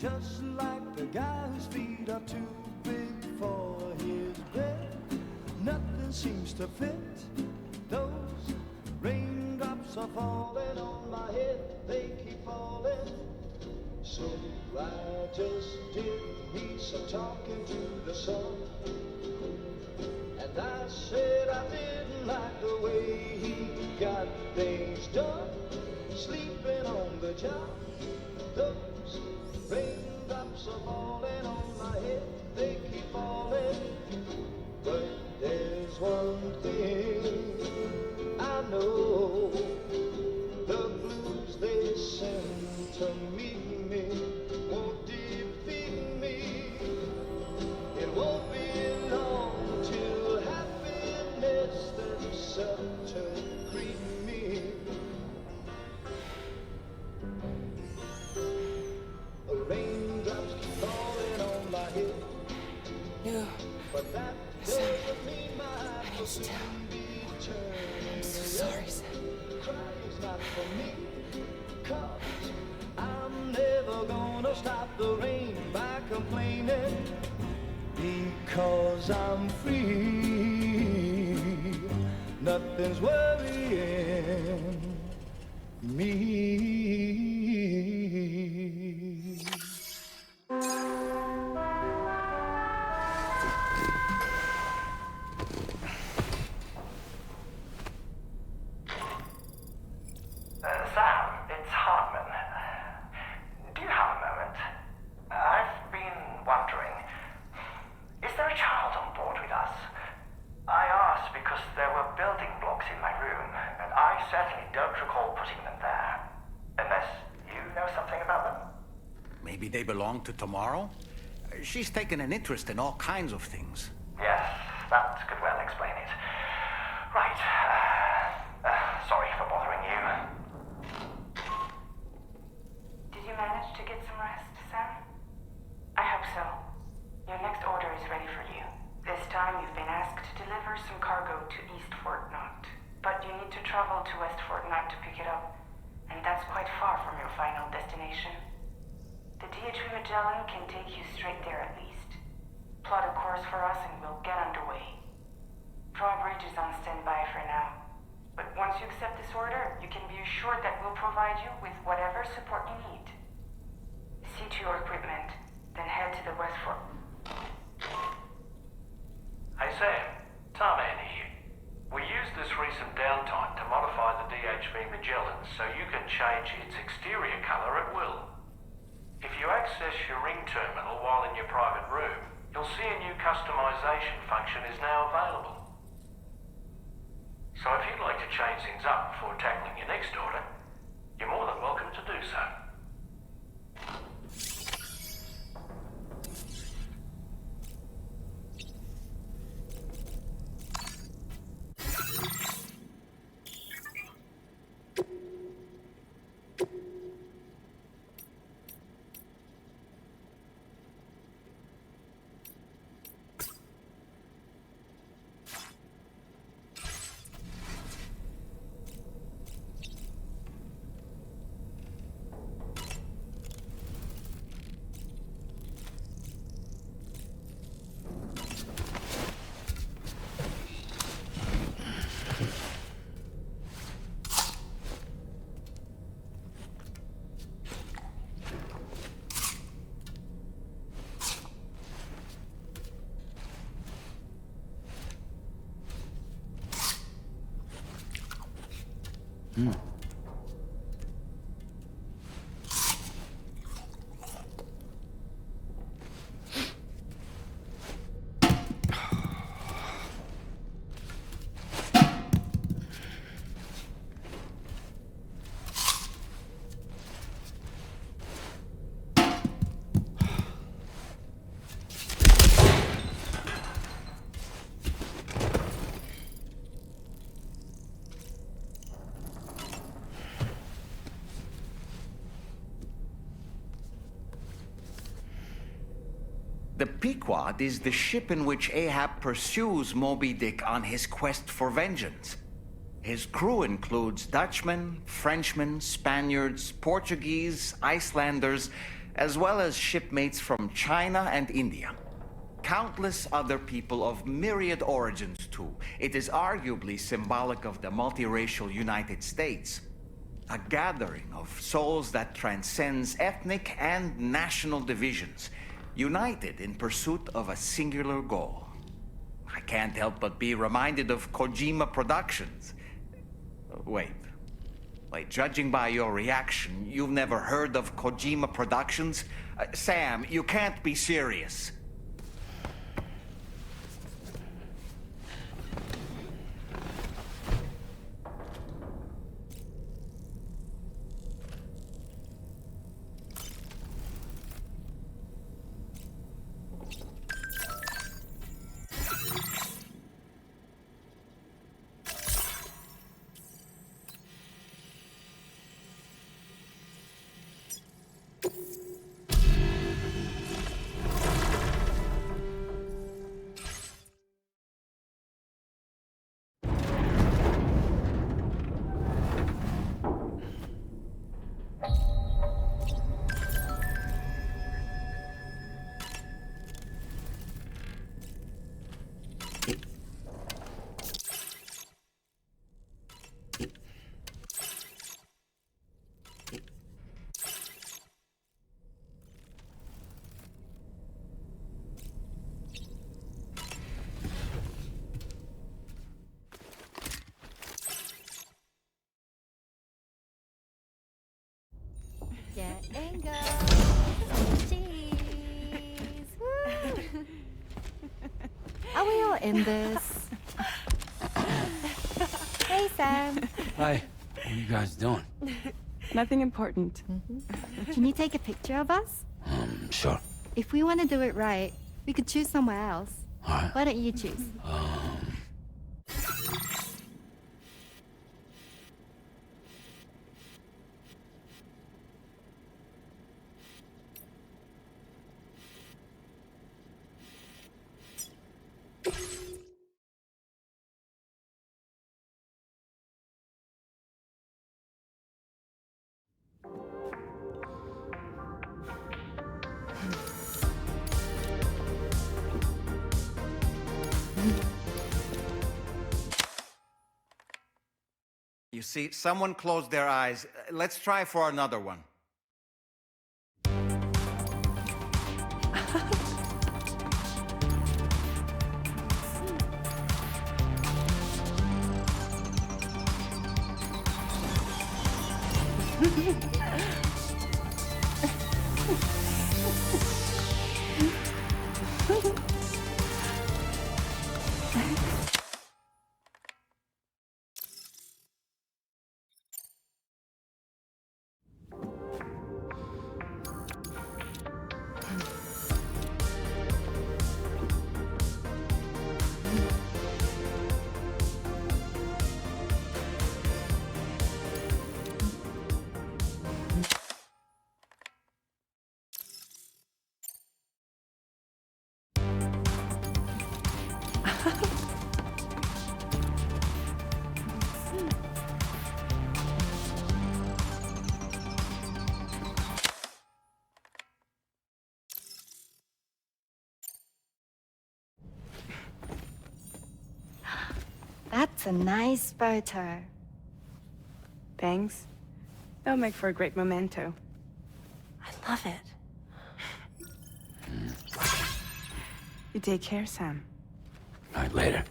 Speaker 7: just like the guy whose feet are too big for his bed. Nothing seems to fit. Those raindrops are falling on my head, they keep falling. So I just did me some talking to the sun. And I said I didn't like the way he got things done. Sleeping on the job. Those raindrops are falling on my head, they keep falling. But there's one thing I know, the blues they send to meet me won't defeat me. It won't be long till happiness themselves to greet me. The raindrops keep falling on my head.
Speaker 2: No.
Speaker 7: But that doesn't mean my heart will soon be turning.
Speaker 2: I'm so sorry, Sam.
Speaker 7: Crying's not for me, 'cause I'm never gonna stop the rain by complaining. Because I'm free, nothing's worrying me.
Speaker 14: Sam, it's Hartman. Do you have a moment? I've been wondering, is there a child on board with us? I asked because there were building blocks in my room, and I certainly don't recall putting them there. Unless you know something about them?
Speaker 1: Maybe they belong to Tomorrow? She's taken an interest in all kinds of things.
Speaker 14: Yes, that could well explain it. Right. Sorry for bothering you.
Speaker 10: Did you manage to get some rest, Sam? I hope so. Your next order is ready for you. This time you've been asked to deliver some cargo to East Fort Knot. But you need to travel to West Fort Knot to pick it up. And that's quite far from your final destination. The DHV Magellan can take you straight there at least. Plot a course for us and we'll get underway. Drawbridge is on standby for now. But once you accept this order, you can be assured that we'll provide you with whatever support you need. See to your equipment, then head to the West Fort.
Speaker 4: Hey Sam, Tarman here. We used this recent downtime to modify the DHV Magellan so you can change its exterior colour at will. If you access your ring terminal while in your private room, you'll see a new customization function is now available. So if you'd like to change things up before tackling your next order, you're more than welcome to do so.
Speaker 1: The Pequod is the ship in which Ahab pursues Moby Dick on his quest for vengeance. His crew includes Dutchmen, Frenchmen, Spaniards, Portuguese, Icelanders, as well as shipmates from China and India. Countless other people of myriad origins, too. It is arguably symbolic of the multiracial United States. A gathering of souls that transcends ethnic and national divisions, united in pursuit of a singular goal. I can't help but be reminded of Kojima Productions. Wait, judging by your reaction, you've never heard of Kojima Productions? Sam, you can't be serious.
Speaker 2: Getting go. Cheese. Woo. Are we all in this? Hey, Sam.
Speaker 3: Hi. What are you guys doing?
Speaker 15: Nothing important.
Speaker 2: Can you take a picture of us?
Speaker 3: Sure.
Speaker 2: If we want to do it right, we could choose somewhere else.
Speaker 3: All right.
Speaker 2: Why don't you choose?
Speaker 1: You see, someone closed their eyes. Let's try for another one.
Speaker 2: That's a nice photo.
Speaker 15: Thanks. That'll make for a great memento.
Speaker 12: I love it.
Speaker 15: You take care, Sam.
Speaker 3: All right, later.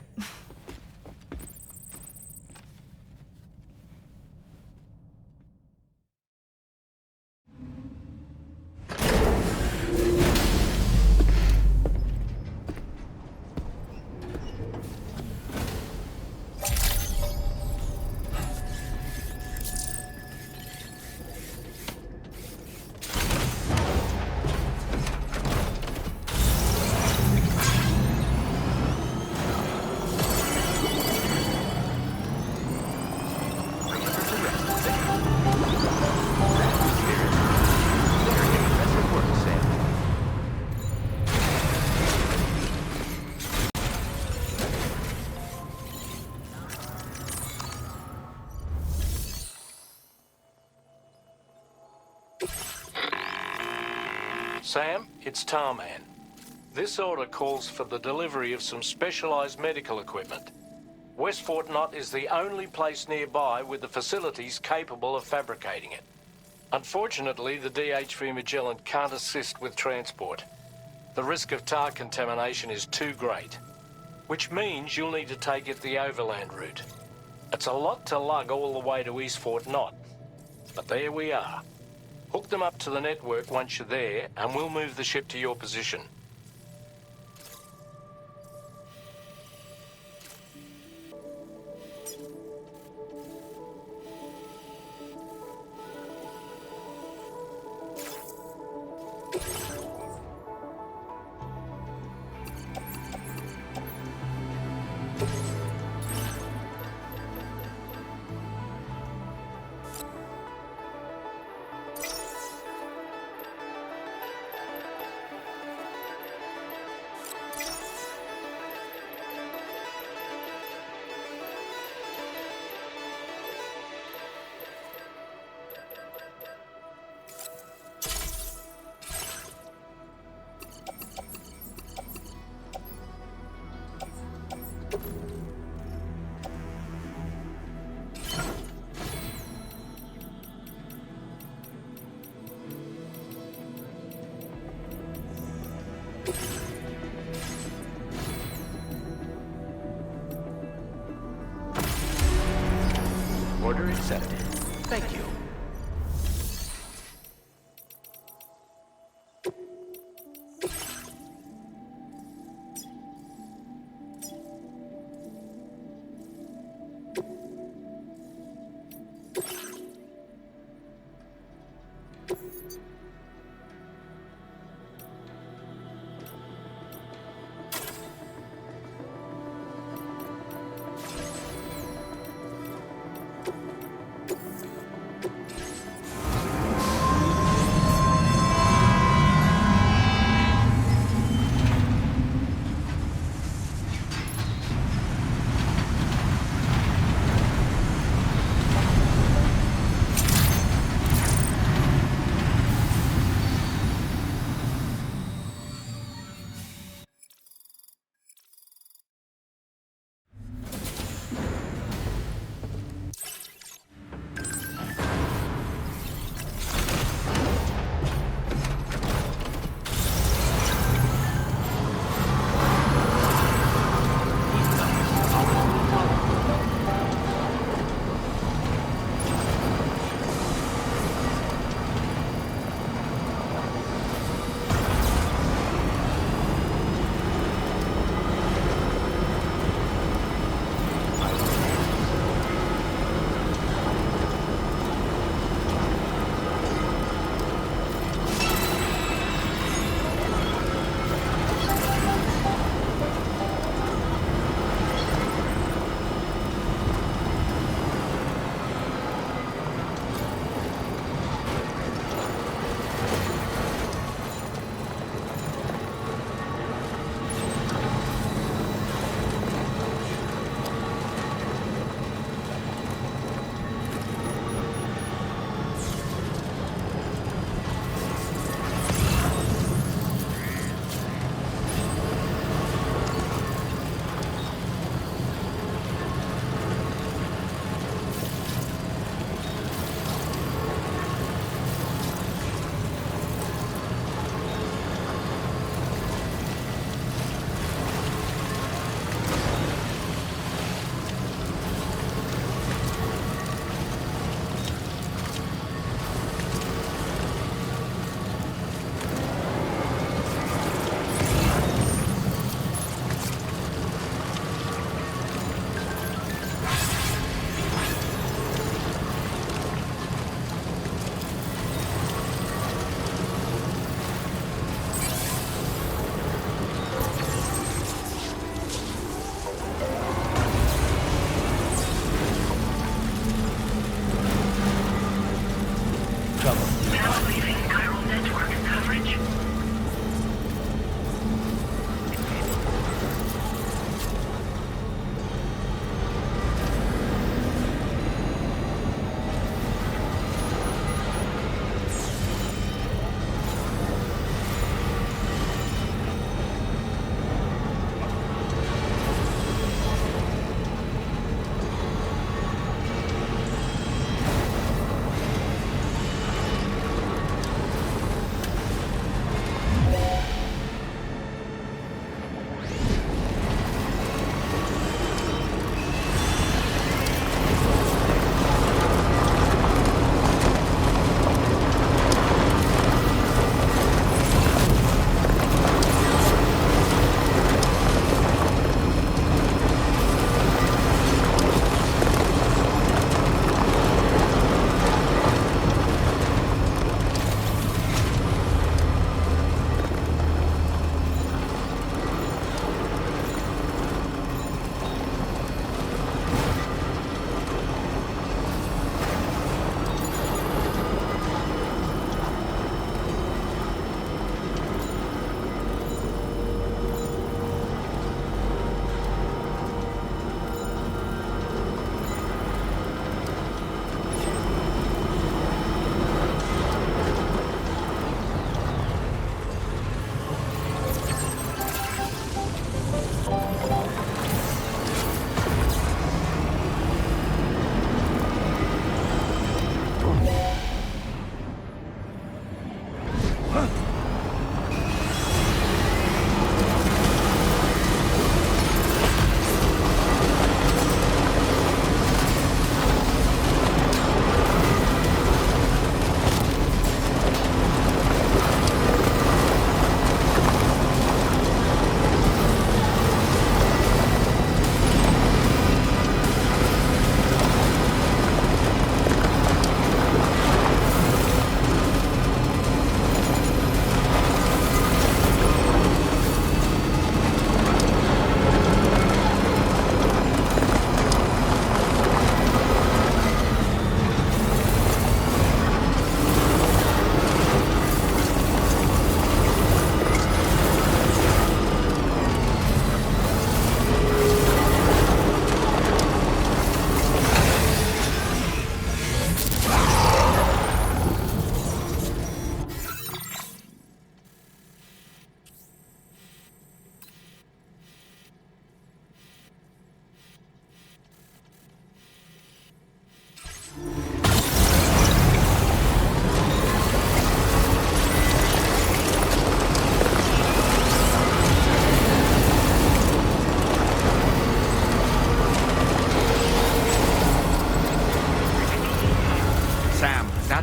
Speaker 4: Sam, it's Tarman. This order calls for the delivery of some specialized medical equipment. West Fort Knott is the only place nearby with the facilities capable of fabricating it. Unfortunately, the DH3 Magellan can't assist with transport. The risk of tar contamination is too great, which means you'll need to take it the overland route. It's a lot to lug all the way to East Fort Knott, but there we are. Hook them up to the network once you're there, and we'll move the ship to your position.
Speaker 8: Order accepted. Thank you.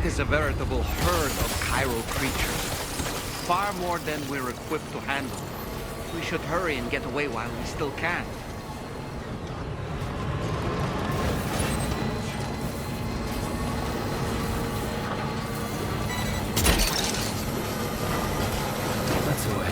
Speaker 1: That is a veritable herd of Cairo creatures. Far more than we're equipped to handle. We should hurry and get away while we still can.
Speaker 3: That's the way.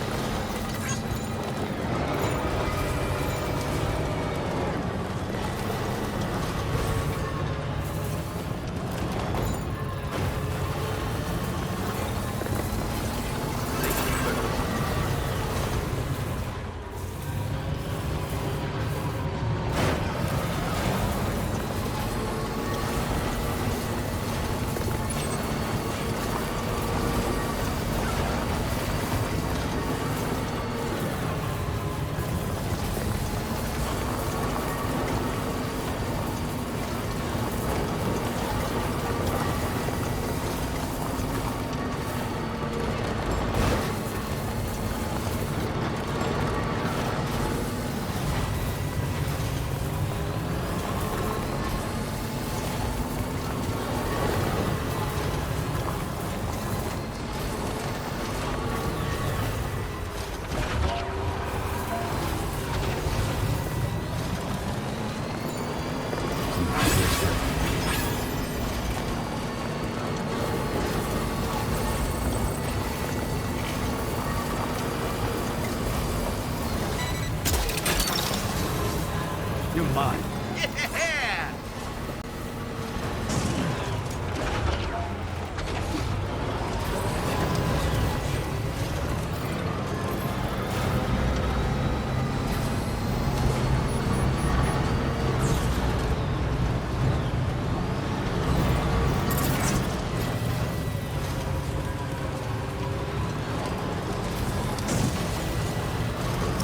Speaker 3: You're mine.
Speaker 1: Yeah!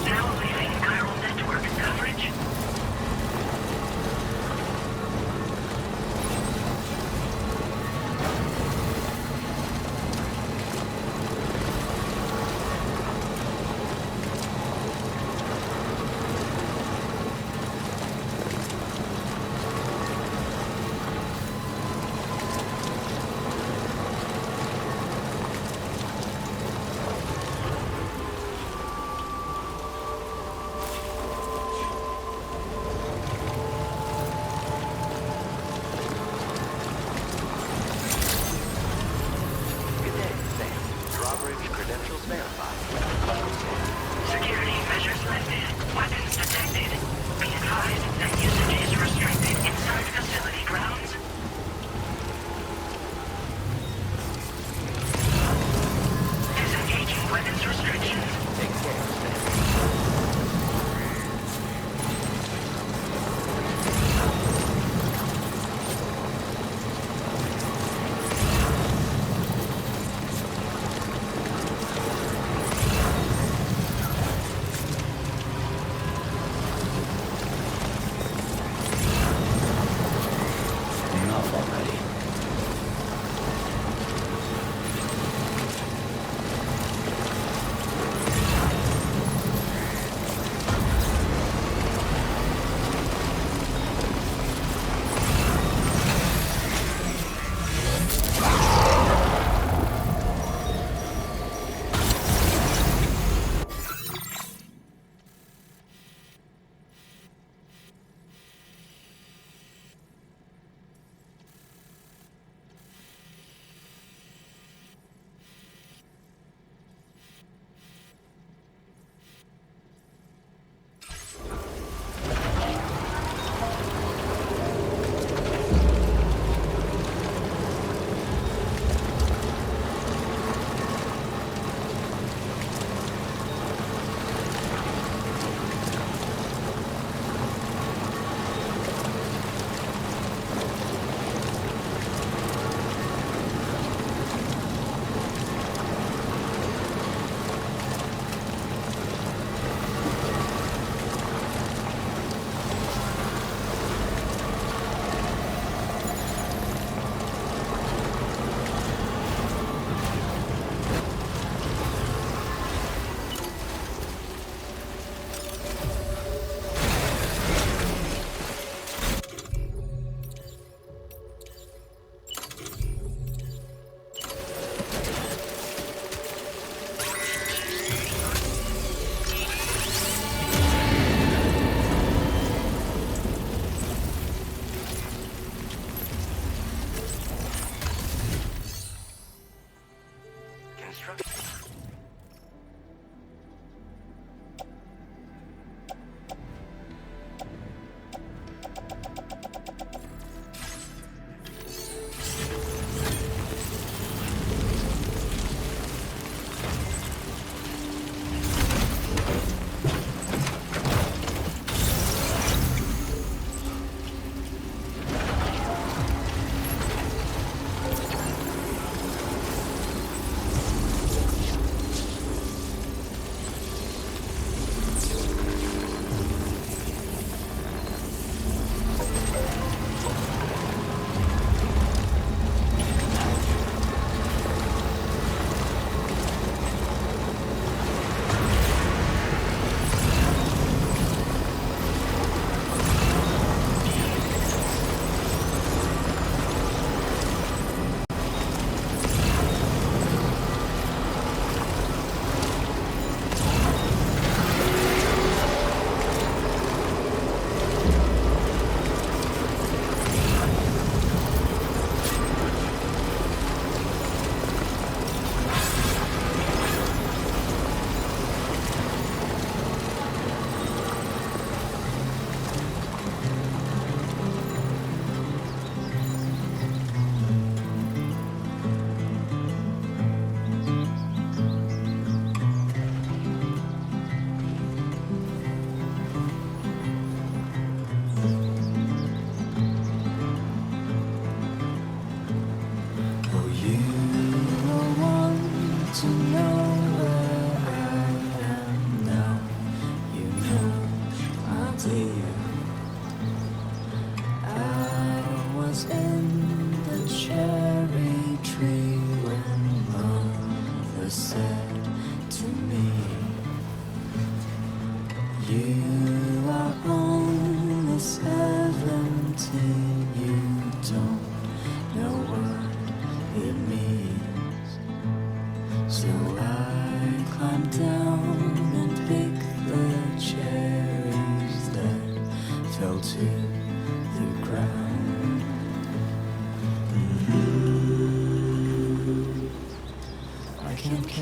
Speaker 9: Now leaving chiral network coverage.
Speaker 8: Good day, Sam. Drawbridge credentials verified.
Speaker 9: Security measures lifted. Weapons detected. Be advised that usage is restricted inside facility grounds. Disengaging weapons restrictions.
Speaker 8: Take care, Sam.
Speaker 3: Enough already.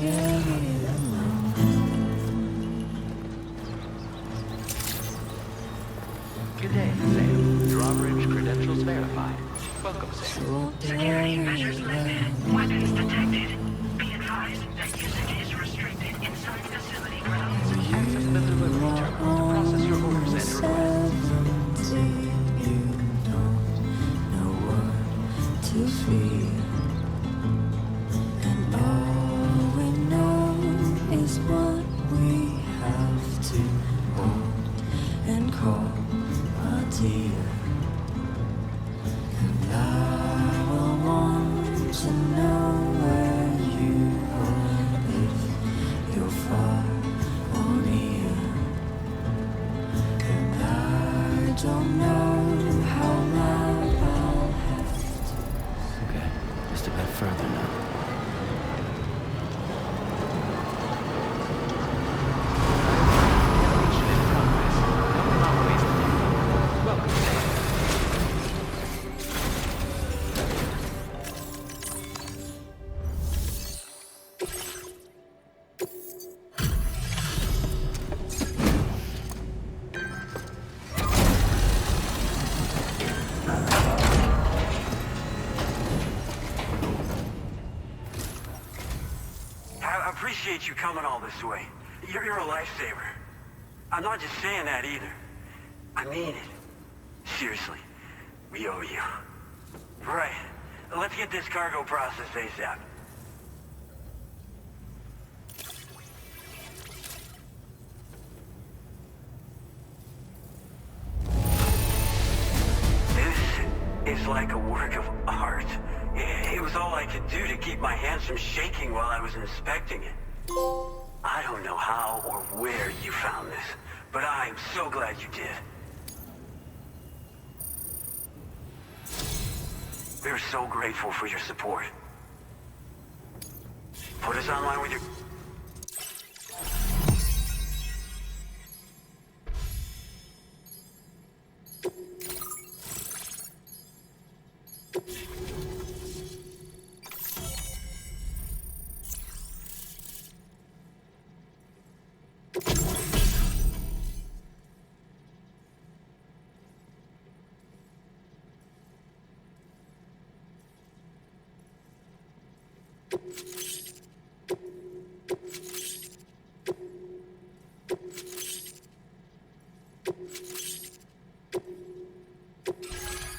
Speaker 8: Good day, Sam. Drawbridge credentials verified. Welcome, Sam.
Speaker 9: Security measures lifted. Weapons detected. Be advised that usage is restricted inside facility grounds.
Speaker 8: Access the delivery terminal to process your orders and requests.
Speaker 7: To feel, and all we know is what we have to hold and call our dear. And I will want to know where you are, if you're far or near. And I don't know how loud I'll have to.
Speaker 3: Okay, just a bit further now.
Speaker 8: Welcome, Sam.
Speaker 16: I appreciate you coming all this way. You're a lifesaver. I'm not just saying that either. I mean it. Seriously, we owe you. Right. Let's get this cargo processed ASAP. This is like a work of art. It was all I could do to keep my hands from shaking while I was inspecting it. I don't know how or where you found this, but I am so glad you did. We're so grateful for your support. Put us online with your...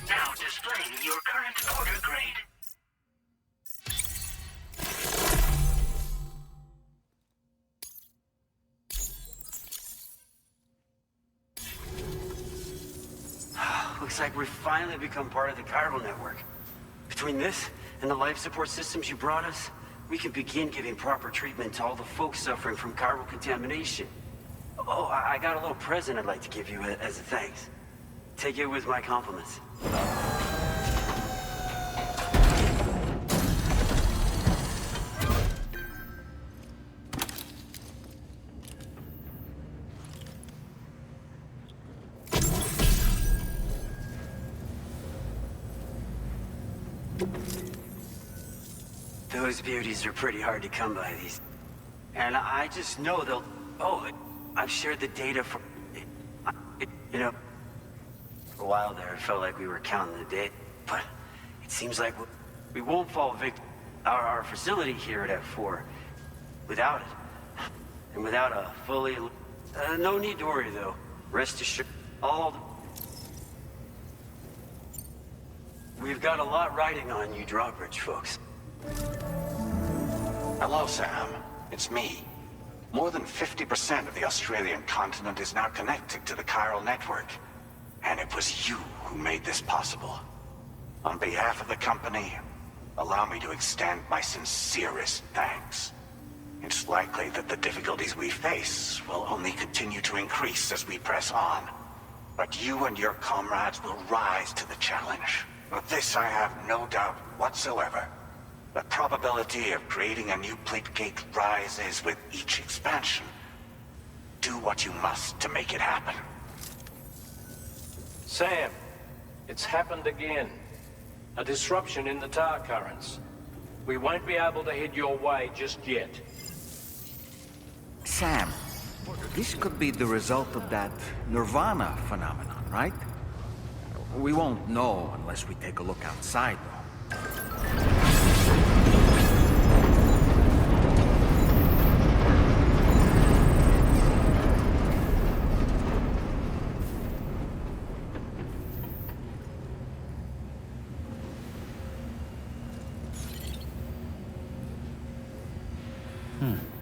Speaker 9: Now displaying your current order grade.
Speaker 16: Looks like we've finally become part of the chiral network. Between this and the life support systems you brought us, we can begin giving proper treatment to all the folks suffering from chiral contamination. Oh, I got a little present I'd like to give you as a thanks. Take it with my compliments. Those beauties are pretty hard to come by these. And I just know they'll... Oh, I've shared the data for... You know, for a while there, it felt like we were counting the days. But it seems like we won't fall victim... Our facility here at F4, without it. And without a fully... no need to worry, though. Rest assured, all the... We've got a lot riding on you Drawbridge folks.
Speaker 11: Hello, Sam. It's me. More than 50% of the Australian continent is now connected to the chiral network. And it was you who made this possible. On behalf of the company, allow me to extend my sincerest thanks. It's likely that the difficulties we face will only continue to increase as we press on. But you and your comrades will rise to the challenge. Of this I have no doubt whatsoever. The probability of creating a new plate gate rises with each expansion. Do what you must to make it happen.
Speaker 4: Sam, it's happened again. A disruption in the tar currents. We won't be able to head your way just yet.
Speaker 1: Sam, this could be the result of that nirvana phenomenon, right? We won't know unless we take a look outside, though.
Speaker 3: Hmm.